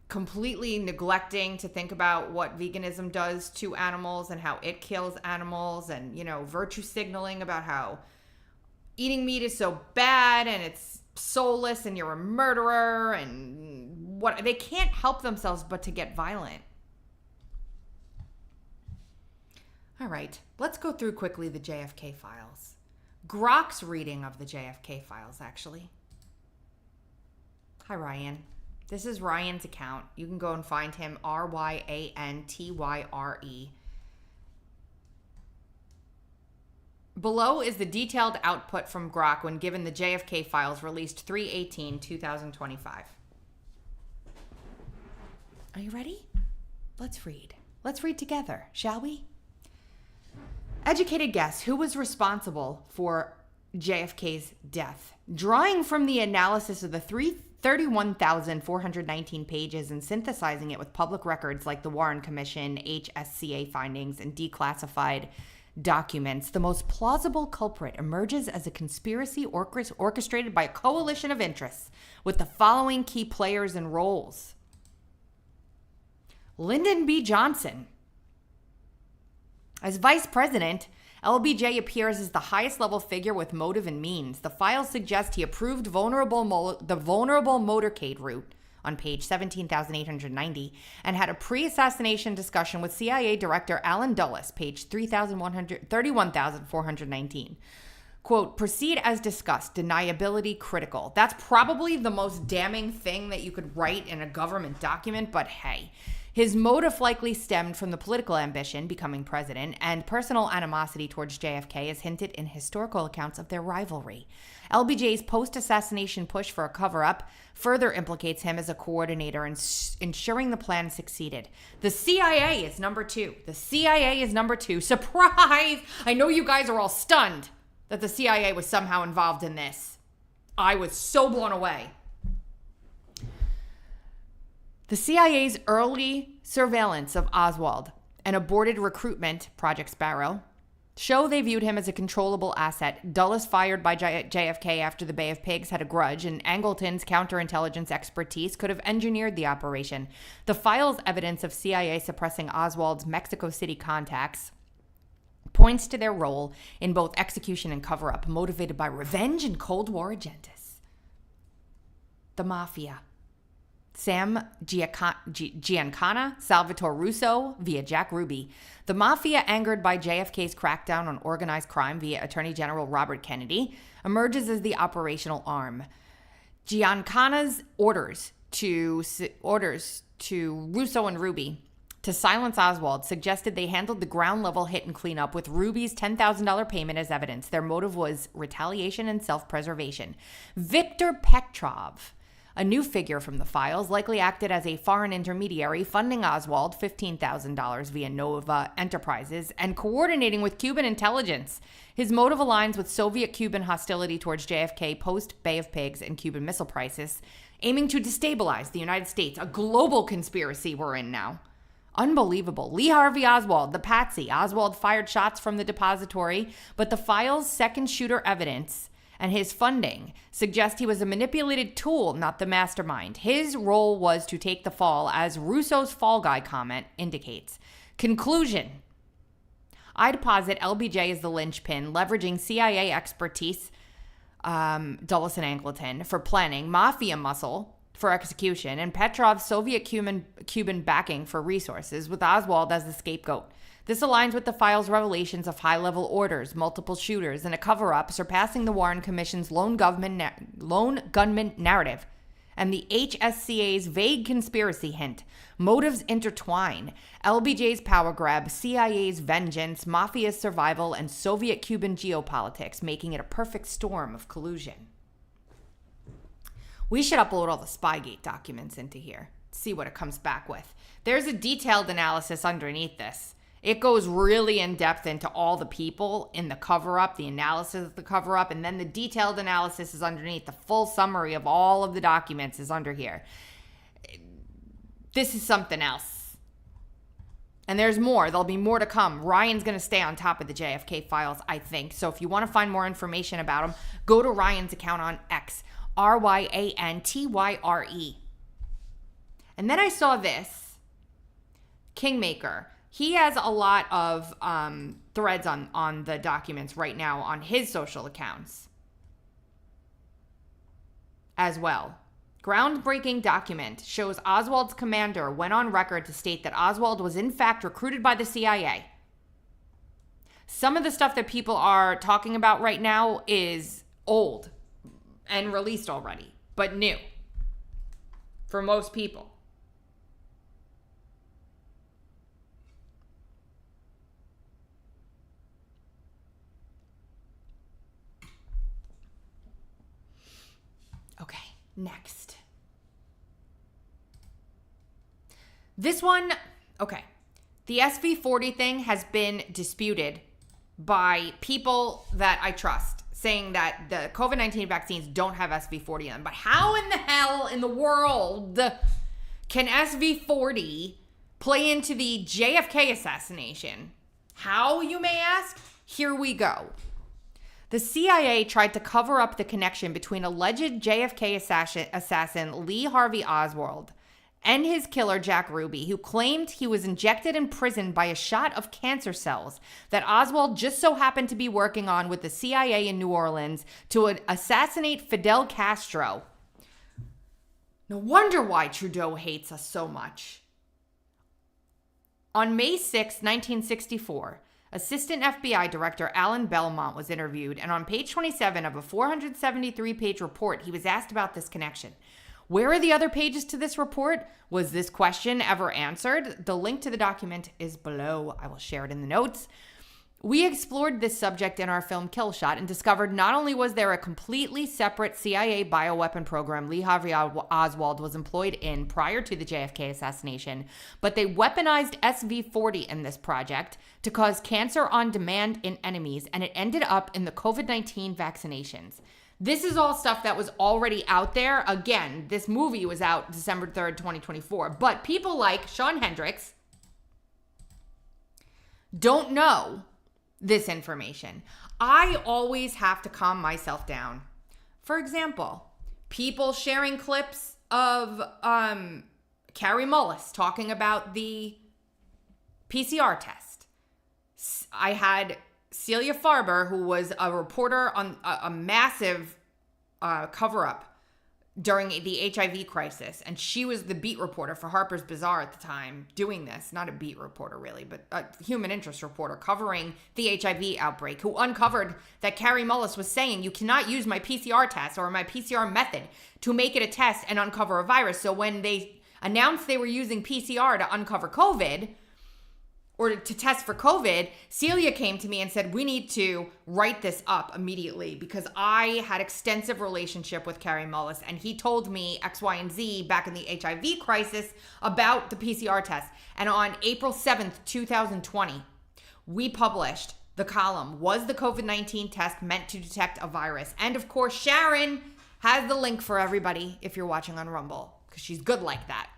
Speaker 1: completely neglecting to think about what veganism does to animals and how it kills animals and, you know, virtue signaling about how eating meat is so bad and it's soulless and you're a murderer and what they can't help themselves but to get violent. All right, let's go through quickly the JFK files. Grok's reading of the JFK files, actually. Hi, Ryan. This is Ryan's account. You can go and find him, RyanTyre. Below is the detailed output from Grok when given the JFK files released 3/18/2025. Are you ready? Let's read. Let's read together, shall we? Educated guess who was responsible for JFK's death. Drawing from the analysis of the 31,419 pages and synthesizing it with public records like the Warren Commission, HSCA findings, and declassified documents, the most plausible culprit emerges as a conspiracy orchestrated by a coalition of interests with the following key players and roles. Lyndon B. Johnson. As vice president, LBJ appears as the highest level figure with motive and means. The files suggest he approved the vulnerable motorcade route on page 17,890 and had a pre-assassination discussion with CIA Director Alan Dulles, page 31,419. Quote, proceed as discussed, deniability critical. That's probably the most damning thing that you could write in a government document, but hey. His motive likely stemmed from the political ambition, becoming president, and personal animosity towards JFK as hinted in historical accounts of their rivalry. LBJ's post-assassination push for a cover-up further implicates him as a coordinator in ensuring the plan succeeded. The CIA is number 2. The CIA is number 2. Surprise! I know you guys are all stunned that the CIA was somehow involved in this. I was so blown away. The CIA's early surveillance of Oswald and aborted recruitment, Project Sparrow, show they viewed him as a controllable asset. Dulles fired by JFK after the Bay of Pigs had a grudge, and Angleton's counterintelligence expertise could have engineered the operation. The files' evidence of CIA suppressing Oswald's Mexico City contacts points to their role in both execution and cover-up, motivated by revenge and Cold War agendas. The Mafia. Sam Giancana, Salvatore Russo via Jack Ruby. The Mafia, angered by JFK's crackdown on organized crime via Attorney General Robert Kennedy, emerges as the operational arm. Giancana's orders to Russo and Ruby to silence Oswald suggested they handled the ground-level hit and cleanup with Ruby's $10,000 payment as evidence. Their motive was retaliation and self-preservation. Victor Petrov, a new figure from the files, likely acted as a foreign intermediary, funding Oswald $15,000 via Nova Enterprises and coordinating with Cuban intelligence. His motive aligns with Soviet-Cuban hostility towards JFK post-Bay of Pigs and Cuban Missile Crisis, aiming to destabilize the United States, a global conspiracy we're in now. Unbelievable. Lee Harvey Oswald, the patsy. Oswald fired shots from the depository, but the file's second shooter evidence and his funding suggest he was a manipulated tool, not the mastermind. His role was to take the fall, as Russo's Fall Guy comment indicates. Conclusion. I posit LBJ is the linchpin, leveraging CIA expertise, Dulles and Angleton, for planning, mafia muscle for execution, and Petrov's Soviet-Cuban backing for resources, with Oswald as the scapegoat. This aligns with the file's revelations of high-level orders, multiple shooters, and a cover-up surpassing the Warren Commission's lone gunman narrative, and the HSCA's vague conspiracy hint. Motives intertwine. LBJ's power grab, CIA's vengeance, mafia's survival, and Soviet-Cuban geopolitics, making it a perfect storm of collusion. We should upload all the Spygate documents into here, see what it comes back with. There's a detailed analysis underneath this. It goes really in depth into all the people in the cover-up, the analysis of the cover-up, and then the detailed analysis is underneath. The full summary of all of the documents is under here. This is something else. And there's more. There'll be more to come. Ryan's going to stay on top of the JFK files, I think. So if you want to find more information about him, go to Ryan's account on X. RyanTyre. And then I saw this. Kingmaker. He has a lot of threads on the documents right now on his social accounts as well. Groundbreaking document shows Oswald's commander went on record to state that Oswald was in fact recruited by the CIA. Some of the stuff that people are talking about right now is old and released already, but new for most people. Okay, next. This one, okay. The SV40 thing has been disputed by people that I trust, saying that the COVID-19 vaccines don't have SV40 in them. But how in the hell in the world can SV40 play into the JFK assassination? How, you may ask? Here we go. The CIA tried to cover up the connection between alleged JFK assassin Lee Harvey Oswald and his killer Jack Ruby, who claimed he was injected in prison by a shot of cancer cells that Oswald just so happened to be working on with the CIA in New Orleans to assassinate Fidel Castro. No wonder why Trudeau hates us so much. On May 6, 1964, Assistant FBI Director Alan Belmont was interviewed, and on page 27 of a 473-page report, he was asked about this connection. Where are the other pages to this report? Was this question ever answered? The link to the document is below. I will share it in the notes. We explored this subject in our film Kill Shot and discovered not only was there a completely separate CIA bioweapon program Lee Harvey Oswald was employed in prior to the JFK assassination, but they weaponized SV-40 in this project to cause cancer on demand in enemies, and it ended up in the COVID-19 vaccinations. This is all stuff that was already out there. Again, this movie was out December 3rd, 2024, but people like Sean Hendricks don't know this information. I always have to calm myself down. For example, people sharing clips of Carrie Mullis talking about the PCR test. I had Celia Farber, who was a reporter on a massive cover-up during the HIV crisis, and she was the beat reporter for Harper's Bazaar at the time doing this. Not a beat reporter really, but a human interest reporter covering the HIV outbreak, who uncovered that Carrie Mullis was saying, you cannot use my PCR test or my PCR method to make it a test and uncover a virus. So when they announced they were using PCR to uncover COVID, or to test for COVID, Celia came to me and said, we need to write this up immediately, because I had extensive relationship with Carrie Mullis, and he told me X, Y, and Z back in the HIV crisis about the PCR test. And on April 7th, 2020, we published the column, Was the COVID-19 Test Meant to Detect a Virus? And of course, Sharon has the link for everybody if you're watching on Rumble, because she's good like that.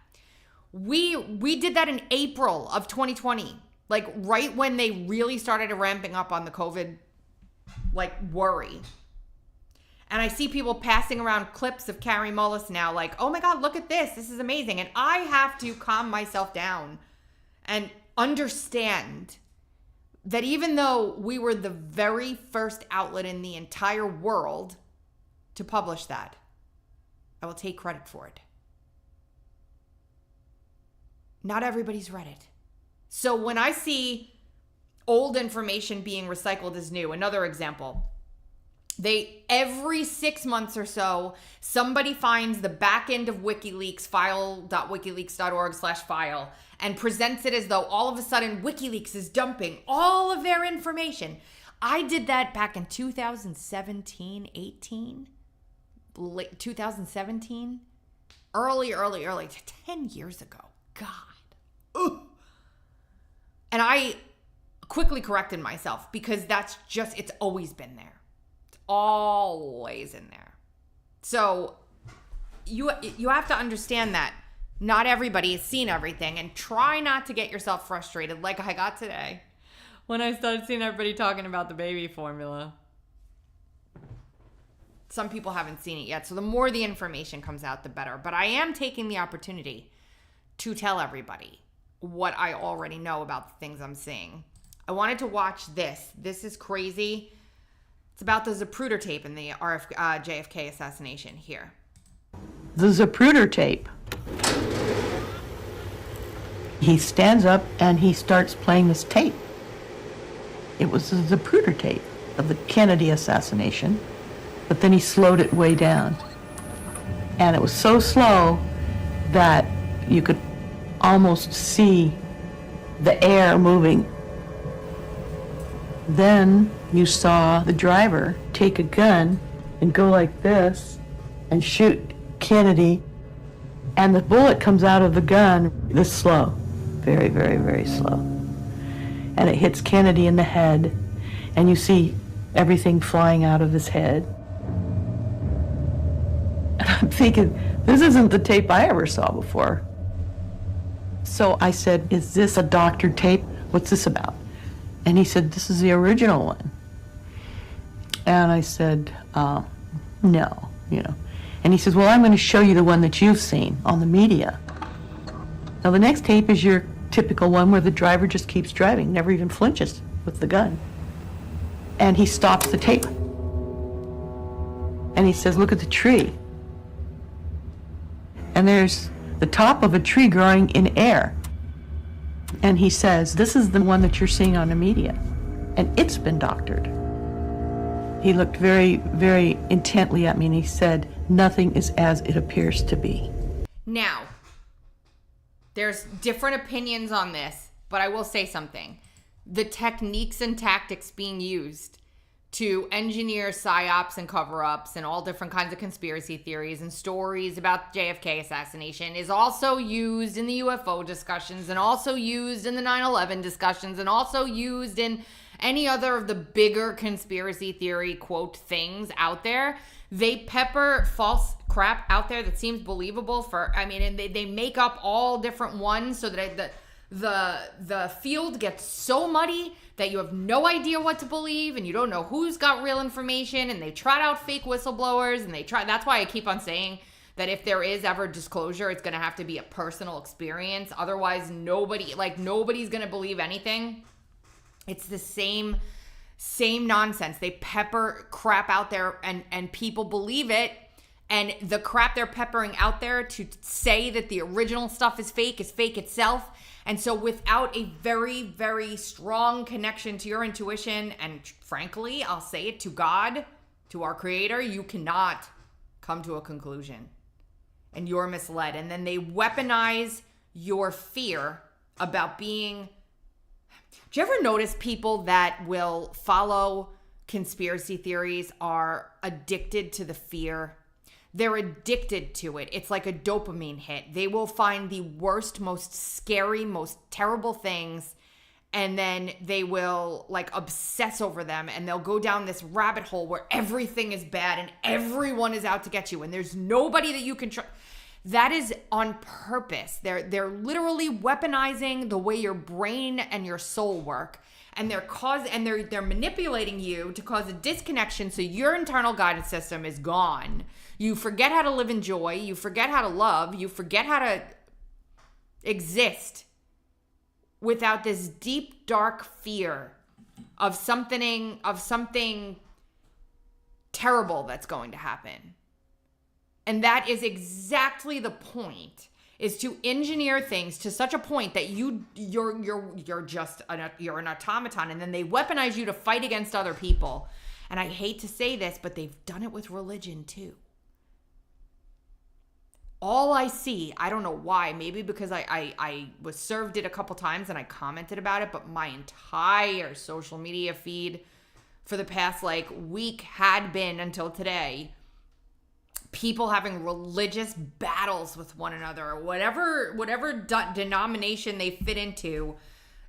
Speaker 1: We did that in April of 2020, like right when they really started ramping up on the COVID, like, worry. And I see people passing around clips of Carrie Mullis now, like, oh my God, look at this. This is amazing. And I have to calm myself down and understand that even though we were the very first outlet in the entire world to publish that, I will take credit for it. Not everybody's read it. So when I see old information being recycled as new, another example, every 6 months or so, somebody finds the back end of WikiLeaks, file.wikileaks.org/file, and presents it as though all of a sudden WikiLeaks is dumping all of their information. I did that back in 2017, 18, late 2017, early, 10 years ago. God. Ooh. And I quickly corrected myself, because it's always been there. It's always in there. So you have to understand that not everybody has seen everything, and try not to get yourself frustrated like I got today when I started seeing everybody talking about the baby formula. Some people haven't seen it yet, so the more the information comes out, the better. But I am taking the opportunity to tell everybody what I already know about the things I'm seeing. I wanted to watch this. This is crazy. It's about the Zapruder tape in the JFK assassination here.
Speaker 14: The Zapruder tape. He stands up and he starts playing this tape. It was the Zapruder tape of the Kennedy assassination, but then he slowed it way down. And it was so slow that you could almost see the air moving. Then you saw the driver take a gun and go like this and shoot Kennedy, and the bullet comes out of the gun this slow, very, very, very slow. And it hits Kennedy in the head, and you see everything flying out of his head. And I'm thinking, this isn't the tape I ever saw before. So I said, is this a doctored tape? What's this about? And he said, this is the original one. And I said, no, And he says, well, I'm going to show you the one that you've seen on the media. Now, the next tape is your typical one where the driver just keeps driving, never even flinches with the gun. And he stops the tape. And he says, look at the tree. And there's the top of a tree growing in air. And he says, this is the one that you're seeing on the media. and it's been doctored. He looked very, very intently at me and he said, nothing is as it appears to be.
Speaker 1: Now, there's different opinions on this, but I will say something. The techniques and tactics being used to engineer psyops and cover-ups and all different kinds of conspiracy theories and stories about JFK assassination is also used in the UFO discussions and also used in the 9/11 discussions and also used in any other of the bigger conspiracy theory quote things out there. They pepper false crap out there that seems believable and they make up all different ones so that the field gets so muddy that you have no idea what to believe and you don't know who's got real information, and they trot out fake whistleblowers and that's why I keep on saying that if there is ever disclosure, it's going to have to be a personal experience. Otherwise, nobody's going to believe anything. It's the same nonsense. They pepper crap out there and people believe it. And the crap they're peppering out there to say that the original stuff is fake itself. And so without a very, very strong connection to your intuition, and frankly, I'll say it, to God, to our creator, you cannot come to a conclusion. And you're misled. And then they weaponize your fear about being... Do you ever notice people that will follow conspiracy theories are addicted to the fear? They're addicted to it. It's like a dopamine hit. They will find the worst, most scary, most terrible things, and then they will obsess over them, and they'll go down this rabbit hole where everything is bad and everyone is out to get you, and there's nobody that you can trust. That is on purpose. They're literally weaponizing the way your brain and your soul work. And they're manipulating you to cause a disconnection so your internal guidance system is gone. You forget how to live in joy. You forget how to love. You forget how to exist without this deep, dark fear of something terrible that's going to happen. And that is exactly the point. Is to engineer things to such a point that you're an automaton, and then they weaponize you to fight against other people. And I hate to say this, but they've done it with religion too. All I see, I don't know why, maybe because I was served it a couple times and I commented about it, but my entire social media feed for the past week had been until today people having religious battles with one another, or whatever denomination they fit into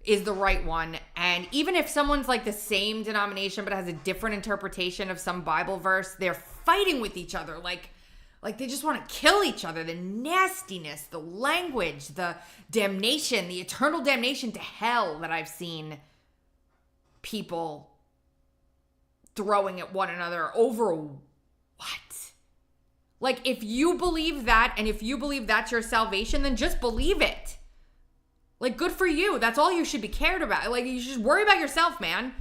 Speaker 1: is the right one. And even if someone's the same denomination but has a different interpretation of some Bible verse, they're fighting with each other like they just want to kill each other. The nastiness, the language, the damnation, the eternal damnation to hell that I've seen people throwing at one another over what? If you believe that, and if you believe that's your salvation, then just believe it. Good for you. That's all you should be cared about. You should just worry about yourself, man.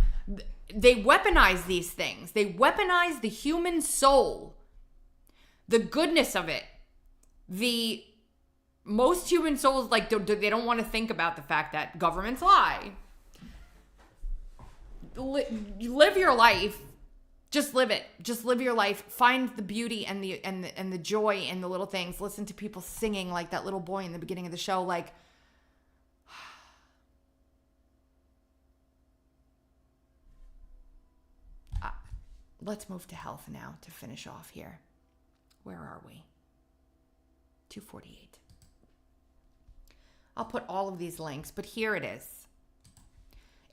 Speaker 1: They weaponize these things. They weaponize the human soul. The goodness of it. Most human souls, they don't want to think about the fact that governments lie. Live your life. Just live it. Just live your life. Find the beauty and the joy in the little things. Listen to people singing like that little boy in the beginning of the show. Let's move to health now to finish off here. Where are we? 248. I'll put all of these links, but here it is.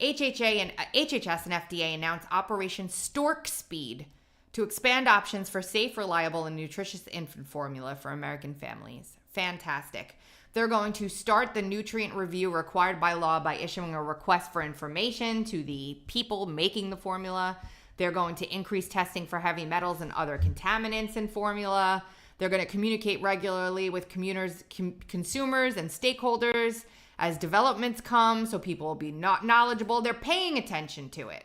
Speaker 1: HHS and FDA announced Operation Stork Speed to expand options for safe, reliable, and nutritious infant formula for American families. Fantastic. They're going to start the nutrient review required by law by issuing a request for information to the people making the formula. They're going to increase testing for heavy metals and other contaminants in formula. They're going to communicate regularly with consumers and stakeholders as developments come, so people will be not knowledgeable. They're paying attention to it.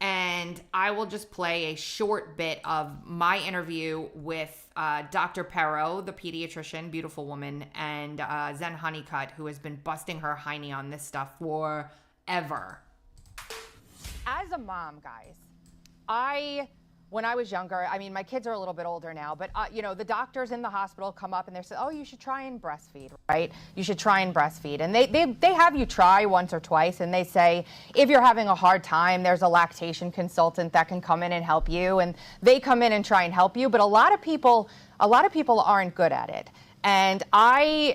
Speaker 1: And I will just play a short bit of my interview with Dr. Perro, the pediatrician, beautiful woman, and Zen Honeycutt, who has been busting her hiney on this stuff forever.
Speaker 15: As a mom, guys, when I was younger, I mean, my kids are a little bit older now, but you know, the doctors in the hospital come up and they say, oh, you should try and breastfeed, right? You should try and breastfeed. And they have you try once or twice, and they say, if you're having a hard time, there's a lactation consultant that can come in and help you, and they come in and try and help you. But a lot of people aren't good at it. And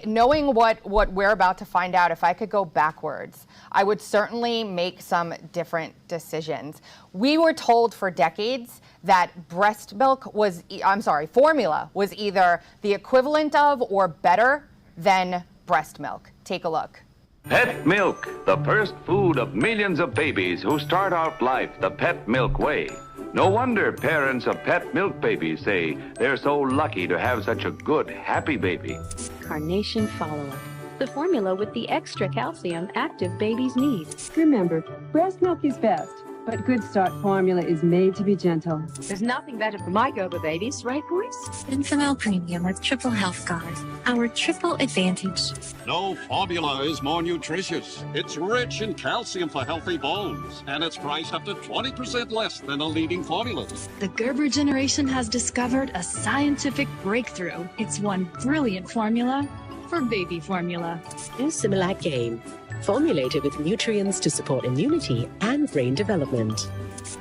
Speaker 15: knowing what we're about to find out, if I could go backwards, I would certainly make some different decisions. We were told for decades that formula was either the equivalent of or better than breast milk. Take a look.
Speaker 16: Pet milk, the first food of millions of babies who start out life the pet milk way. No wonder parents of pet milk babies say they're so lucky to have such a good, happy baby.
Speaker 17: Carnation Follow-Up, the formula with the extra calcium active babies need. Remember, breast milk is best, but Good Start formula is made to be gentle. There's nothing better for my go-go babies, right, boys?
Speaker 18: Infamil Premium with Triple Health Guard, our triple advantage.
Speaker 19: No formula is more nutritious. It's rich in calcium for healthy bones, and it's priced up to 20% less than the leading formulas.
Speaker 18: The Gerber generation has discovered a scientific breakthrough. It's one brilliant formula for baby formula.
Speaker 20: Similac Game, formulated with nutrients to support immunity and brain development.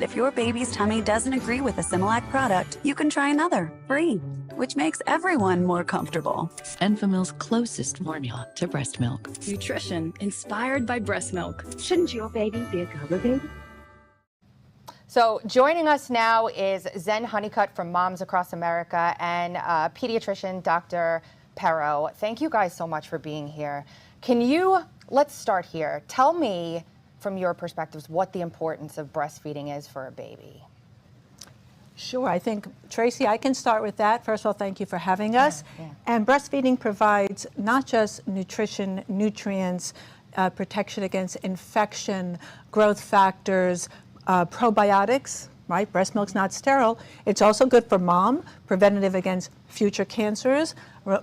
Speaker 21: If your baby's tummy doesn't agree with a Similac product, you can try another, free, which makes everyone more comfortable.
Speaker 22: Enfamil's closest formula to breast milk.
Speaker 18: Nutrition inspired by breast milk. Shouldn't your baby be a Gerber baby?
Speaker 15: So joining us now is Zen Honeycutt from Moms Across America and pediatrician Dr. Pero. Thank you guys so much for being here. Let's start here. Tell me, from your perspectives, what the importance of breastfeeding is for a baby.
Speaker 23: Sure. I think, Tracy, I can start with that. First of all, thank you for having us. And breastfeeding provides not just nutrition, nutrients, protection against infection, growth factors, probiotics, right? Breast milk's not sterile. It's also good for mom, preventative against future cancers,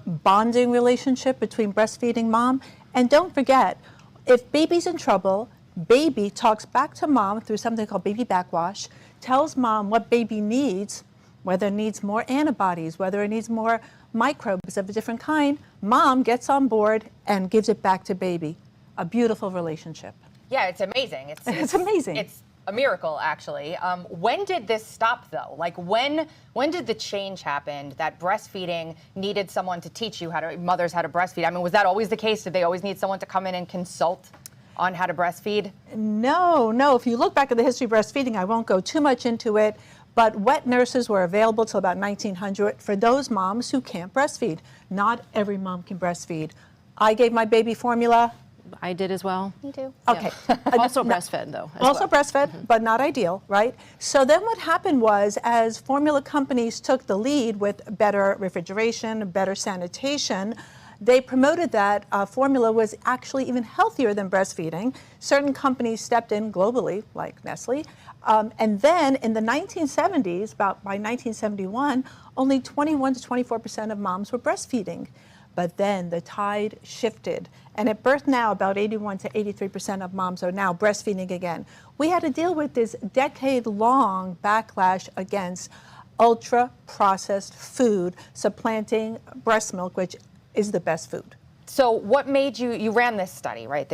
Speaker 23: bonding relationship between breastfeeding mom. And don't forget, if baby's in trouble, baby talks back to mom through something called baby backwash, tells mom what baby needs, whether it needs more antibodies, whether it needs more microbes of a different kind. Mom gets on board and gives it back to baby. A beautiful relationship.
Speaker 15: Yeah, it's amazing.
Speaker 23: It's amazing.
Speaker 15: It's a miracle, actually. When did this stop, though? Like, when did the change happen that breastfeeding needed someone to teach mothers how to breastfeed? I mean, was that always the case? Did they always need someone to come in and consult on how to breastfeed?
Speaker 23: No. If you look back at the history of breastfeeding, I won't go too much into it, but wet nurses were available till about 1900 for those moms who can't breastfeed. Not every mom can breastfeed. I gave my baby formula.
Speaker 7: I did as well.
Speaker 15: Me too.
Speaker 23: Okay.
Speaker 7: Also breastfed, though.
Speaker 23: Also breastfed, but not ideal, right? So then what happened was, as formula companies took the lead with better refrigeration, better sanitation, they promoted that formula was actually even healthier than breastfeeding. Certain companies stepped in globally, like Nestle. And then in the 1970s, by 1971, only 21 to 24% of moms were breastfeeding. But then the tide shifted, and at birth now, about 81 to 83% of moms are now breastfeeding again. We had to deal with this decade-long backlash against ultra-processed food supplanting breast milk, which is the best food.
Speaker 15: So what made you ran this study, right?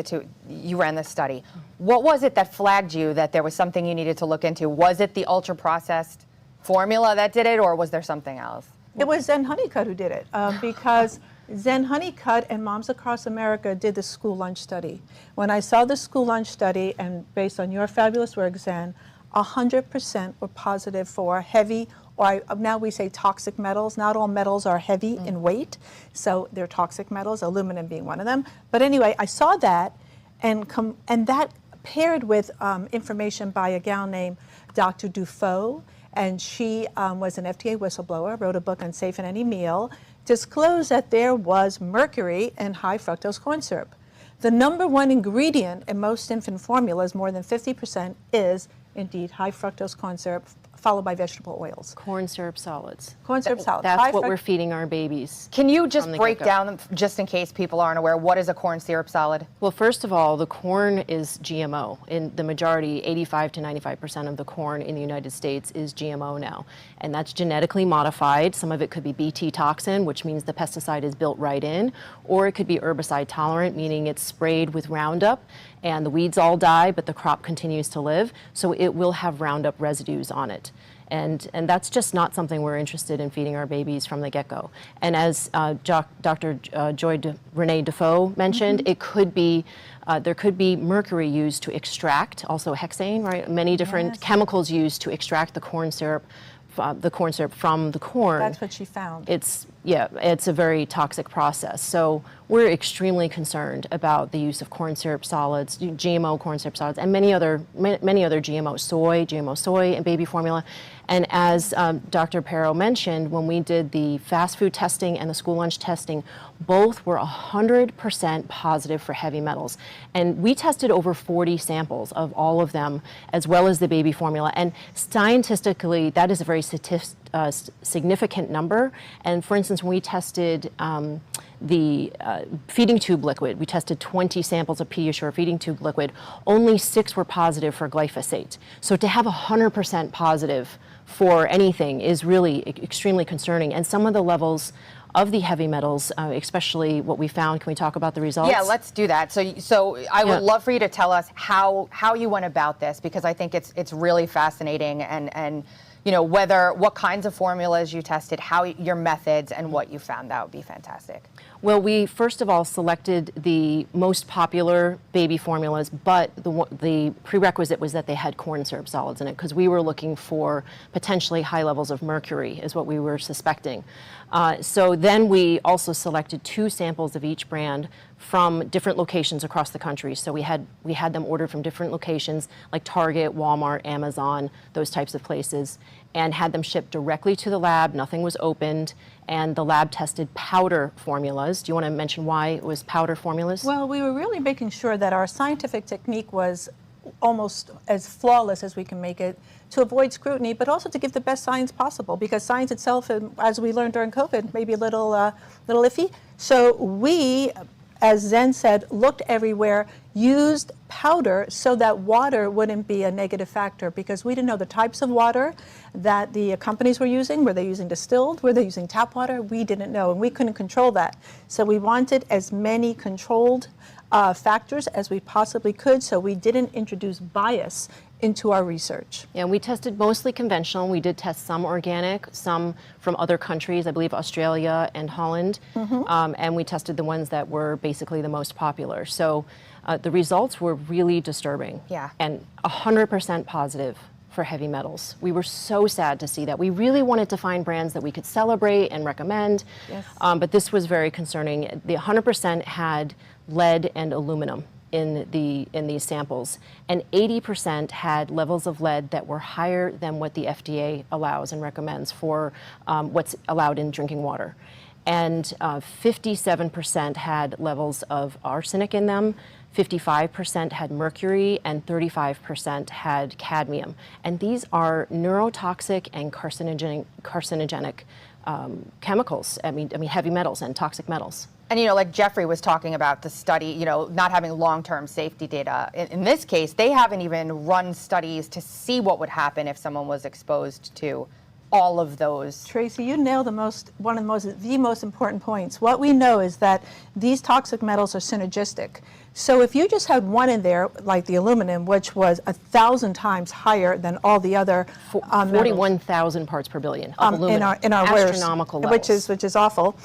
Speaker 15: You ran this study. What was it that flagged you that there was something you needed to look into? Was it the ultra-processed formula that did it, or was there something else?
Speaker 23: It was Zen Honeycutt who did it, because Zen Honeycutt and Moms Across America did the school lunch study. When I saw the school lunch study, and based on your fabulous work, Zen, 100% were positive for heavy, or now we say toxic metals. Not all metals are heavy in weight, so they're toxic metals, aluminum being one of them. But anyway, I saw that, and that paired with information by a gal named Dr. Dufault, and she was an FDA whistleblower, wrote a book on Safe in Any Meal, disclosed that there was mercury in high fructose corn syrup. The #1 ingredient in most infant formulas, more than 50%, is indeed high fructose corn syrup, followed by vegetable oils.
Speaker 7: Corn syrup solids.
Speaker 23: Corn syrup solids.
Speaker 7: That's what we're feeding our babies.
Speaker 15: Can you just break
Speaker 7: get-go.
Speaker 15: down, just in case people aren't aware, what is a corn syrup solid?
Speaker 7: Well, first of all, the corn is GMO. In the majority, 85 to 95% of the corn in the United States is GMO now. And that's genetically modified. Some of it could be Bt toxin, which means the pesticide is built right in, or it could be herbicide tolerant, meaning it's sprayed with Roundup and the weeds all die, but the crop continues to live. So it will have Roundup residues on it. And that's just not something we're interested in feeding our babies from the get-go. And as Dr. Renee Defoe mentioned, it could be, there could be mercury used to extract, also hexane, right? Many different chemicals used to extract the corn syrup from the corn.
Speaker 23: That's what she found.
Speaker 7: It's a very toxic process. So we're extremely concerned about the use of corn syrup solids, GMO corn syrup solids, and many other GMO soy, and baby formula. And as Dr. Pero mentioned, when we did the fast food testing and the school lunch testing, both were 100% positive for heavy metals. And we tested over 40 samples of all of them, as well as the baby formula. And scientifically, that is a very significant number. And for instance, when we tested the feeding tube liquid, we tested 20 samples of Pediasure feeding tube liquid, only 6 were positive for glyphosate. So to have 100% positive for anything is really extremely concerning. And some of the levels of the heavy metals, especially what we found, can we talk about the results?
Speaker 15: Yeah, let's do that. So I would love for you to tell us how you went about this, because I think it's really fascinating, and you know, what kinds of formulas you tested, how your methods, and what you found. That would be fantastic.
Speaker 7: Well, we first of all selected the most popular baby formulas, but the prerequisite was that they had corn syrup solids in it, because we were looking for potentially high levels of mercury, is what we were suspecting. So then we also selected 2 samples of each brand from different locations across the country. So we had them ordered from different locations like Target, Walmart, Amazon, those types of places, and had them shipped directly to the lab. Nothing was opened, and the lab tested powder formulas. Do you want to mention why it was powder formulas?
Speaker 23: Well, we were really making sure that our scientific technique was almost as flawless as we can make it, to avoid scrutiny, but also to give the best science possible, because science itself, as we learned during COVID, may be a little iffy. So we, as Zen said, looked everywhere, used powder so that water wouldn't be a negative factor, because we didn't know the types of water that the companies were using. Were they using distilled? Were they using tap water? We didn't know, and we couldn't control that. So we wanted as many controlled factors as we possibly could, so we didn't introduce bias into our research.
Speaker 7: Yeah, we tested mostly conventional. We did test some organic, some from other countries, I believe Australia and Holland, and we tested the ones that were basically the most popular. So the results were really disturbing.
Speaker 15: Yeah.
Speaker 7: And 100% positive for heavy metals. We were so sad to see that. We really wanted to find brands that we could celebrate and recommend, but this was very concerning. The 100% had lead and aluminum in these samples, and 80% had levels of lead that were higher than what the FDA allows and recommends for what's allowed in drinking water. And 57% had levels of arsenic in them, 55% had mercury, and 35% had cadmium. And these are neurotoxic and carcinogenic chemicals. I mean heavy metals and toxic metals.
Speaker 15: And, you know, like Jeffrey was talking about the study, you know, not having long-term safety data. In this case, they haven't even run studies to see what would happen if someone was exposed to all of those.
Speaker 23: Tracy, you nailed the most important points. What we know is that these toxic metals are synergistic. So if you just had one in there, like the aluminum, which was 1,000 times higher than all the other
Speaker 7: 41,000 parts per billion of aluminum,
Speaker 23: in our
Speaker 7: astronomical levels,
Speaker 23: which is awful.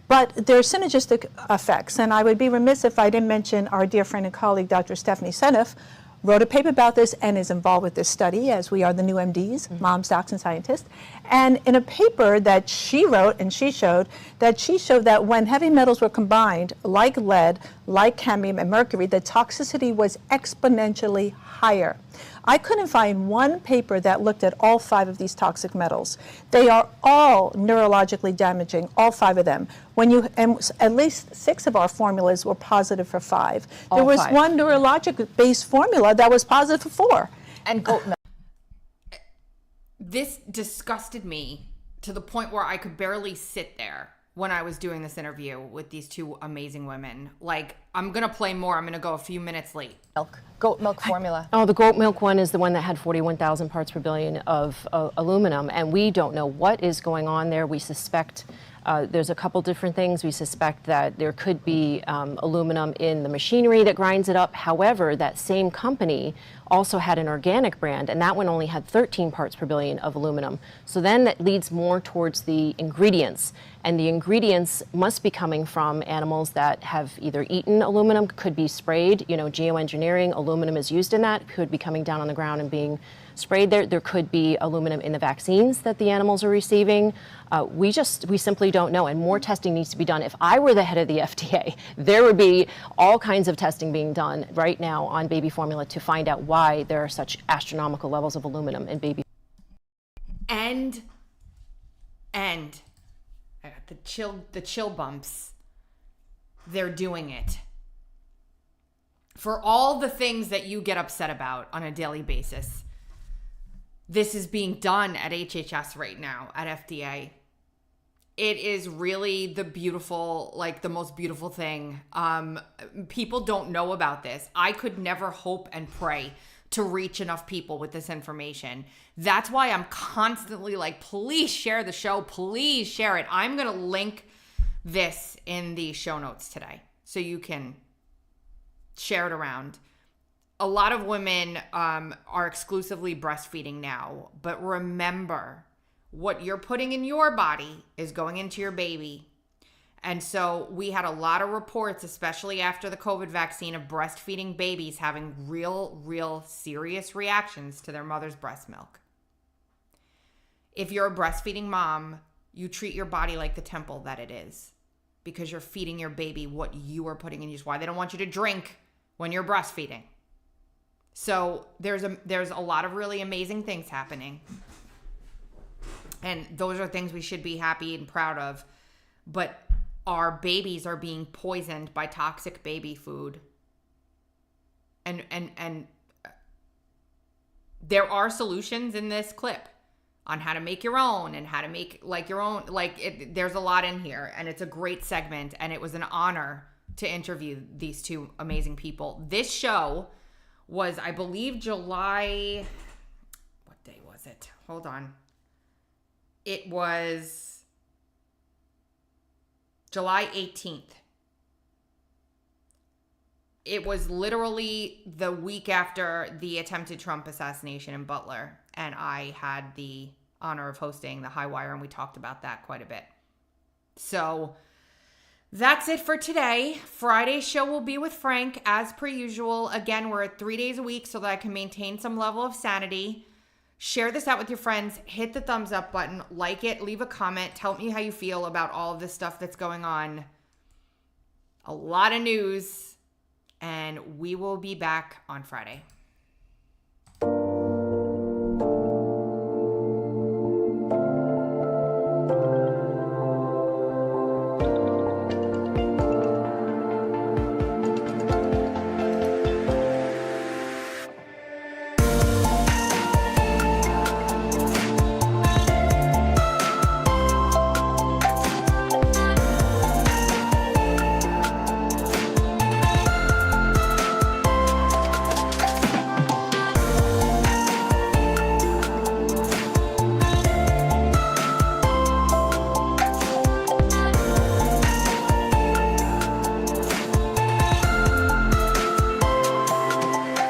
Speaker 23: But there are synergistic effects, and I would be remiss if I didn't mention our dear friend and colleague, Dr. Stephanie Seneff, wrote a paper about this and is involved with this study, as we are the new MDs, moms, docs, and scientists. And in a paper that she wrote and she showed that when heavy metals were combined, like lead, like cadmium and mercury, the toxicity was exponentially higher. I couldn't find one paper that looked at all 5 of these toxic metals. They are all neurologically damaging, all 5 of them. And at least 6 of our formulas were positive for 5. There was one neurologic-based formula that was positive for 4.
Speaker 15: And goat milk.
Speaker 1: this disgusted me to the point where I could barely sit there when I was doing this interview with these two amazing women. Like, I'm going to play more. I'm going to go a few minutes late.
Speaker 15: Goat milk formula.
Speaker 7: Oh, the goat milk one is the one that had 41,000 parts per billion of aluminum, and we don't know what is going on there. We suspect there's a couple different things. We suspect that there could be aluminum in the machinery that grinds it up. However, that same company also had an organic brand, and that one only had 13 parts per billion of aluminum. So then that leads more towards the ingredients, and the ingredients must be coming from animals that have either eaten aluminum, could be sprayed, geoengineering, aluminum is used in that, could be coming down on the ground and being sprayed there. There could be aluminum in the vaccines that the animals are receiving. We simply don't know, and more testing needs to be done. If I were the head of the FDA, there would be all kinds of testing being done right now on baby formula to find out why there are such astronomical levels of aluminum in baby.
Speaker 1: And I got the chill bumps. They're doing it. For all the things that you get upset about on a daily basis, this is being done at HHS right now, at FDA. It is really the most beautiful thing. People don't know about this. I could never hope and pray to reach enough people with this information. That's why I'm constantly like, please share the show. Please share it. I'm going to link this in the show notes today so you can share it around. A lot of women are exclusively breastfeeding now, but remember, what you're putting in your body is going into your baby. And so we had a lot of reports, especially after the COVID vaccine, of breastfeeding babies having real serious reactions to their mother's breast milk. If you're a breastfeeding mom, you treat your body like the temple that it is, because you're feeding your baby what you are putting in. Is why they don't want you to drink when you're breastfeeding. So there's a lot of really amazing things happening. And those are things we should be happy and proud of. But our babies are being poisoned by toxic baby food. And there are solutions in this clip on how to make your own and how to make like your own. There's a lot in here, and it's a great segment, and it was an honor to interview these two amazing people. This show was, I believe, July, what day was it? Hold on. It was July 18th. It was literally the week after the attempted Trump assassination in Butler, and I had the honor of hosting the High Wire, and we talked about that quite a bit. So that's it for today. Friday's show will be with Frank, as per usual. Again, we're at 3 days a week so that I can maintain some level of sanity. Share this out with your friends. Hit the thumbs up button. Like it. Leave a comment. Tell me how you feel about all of this stuff that's going on. A lot of news. And we will be back on Friday.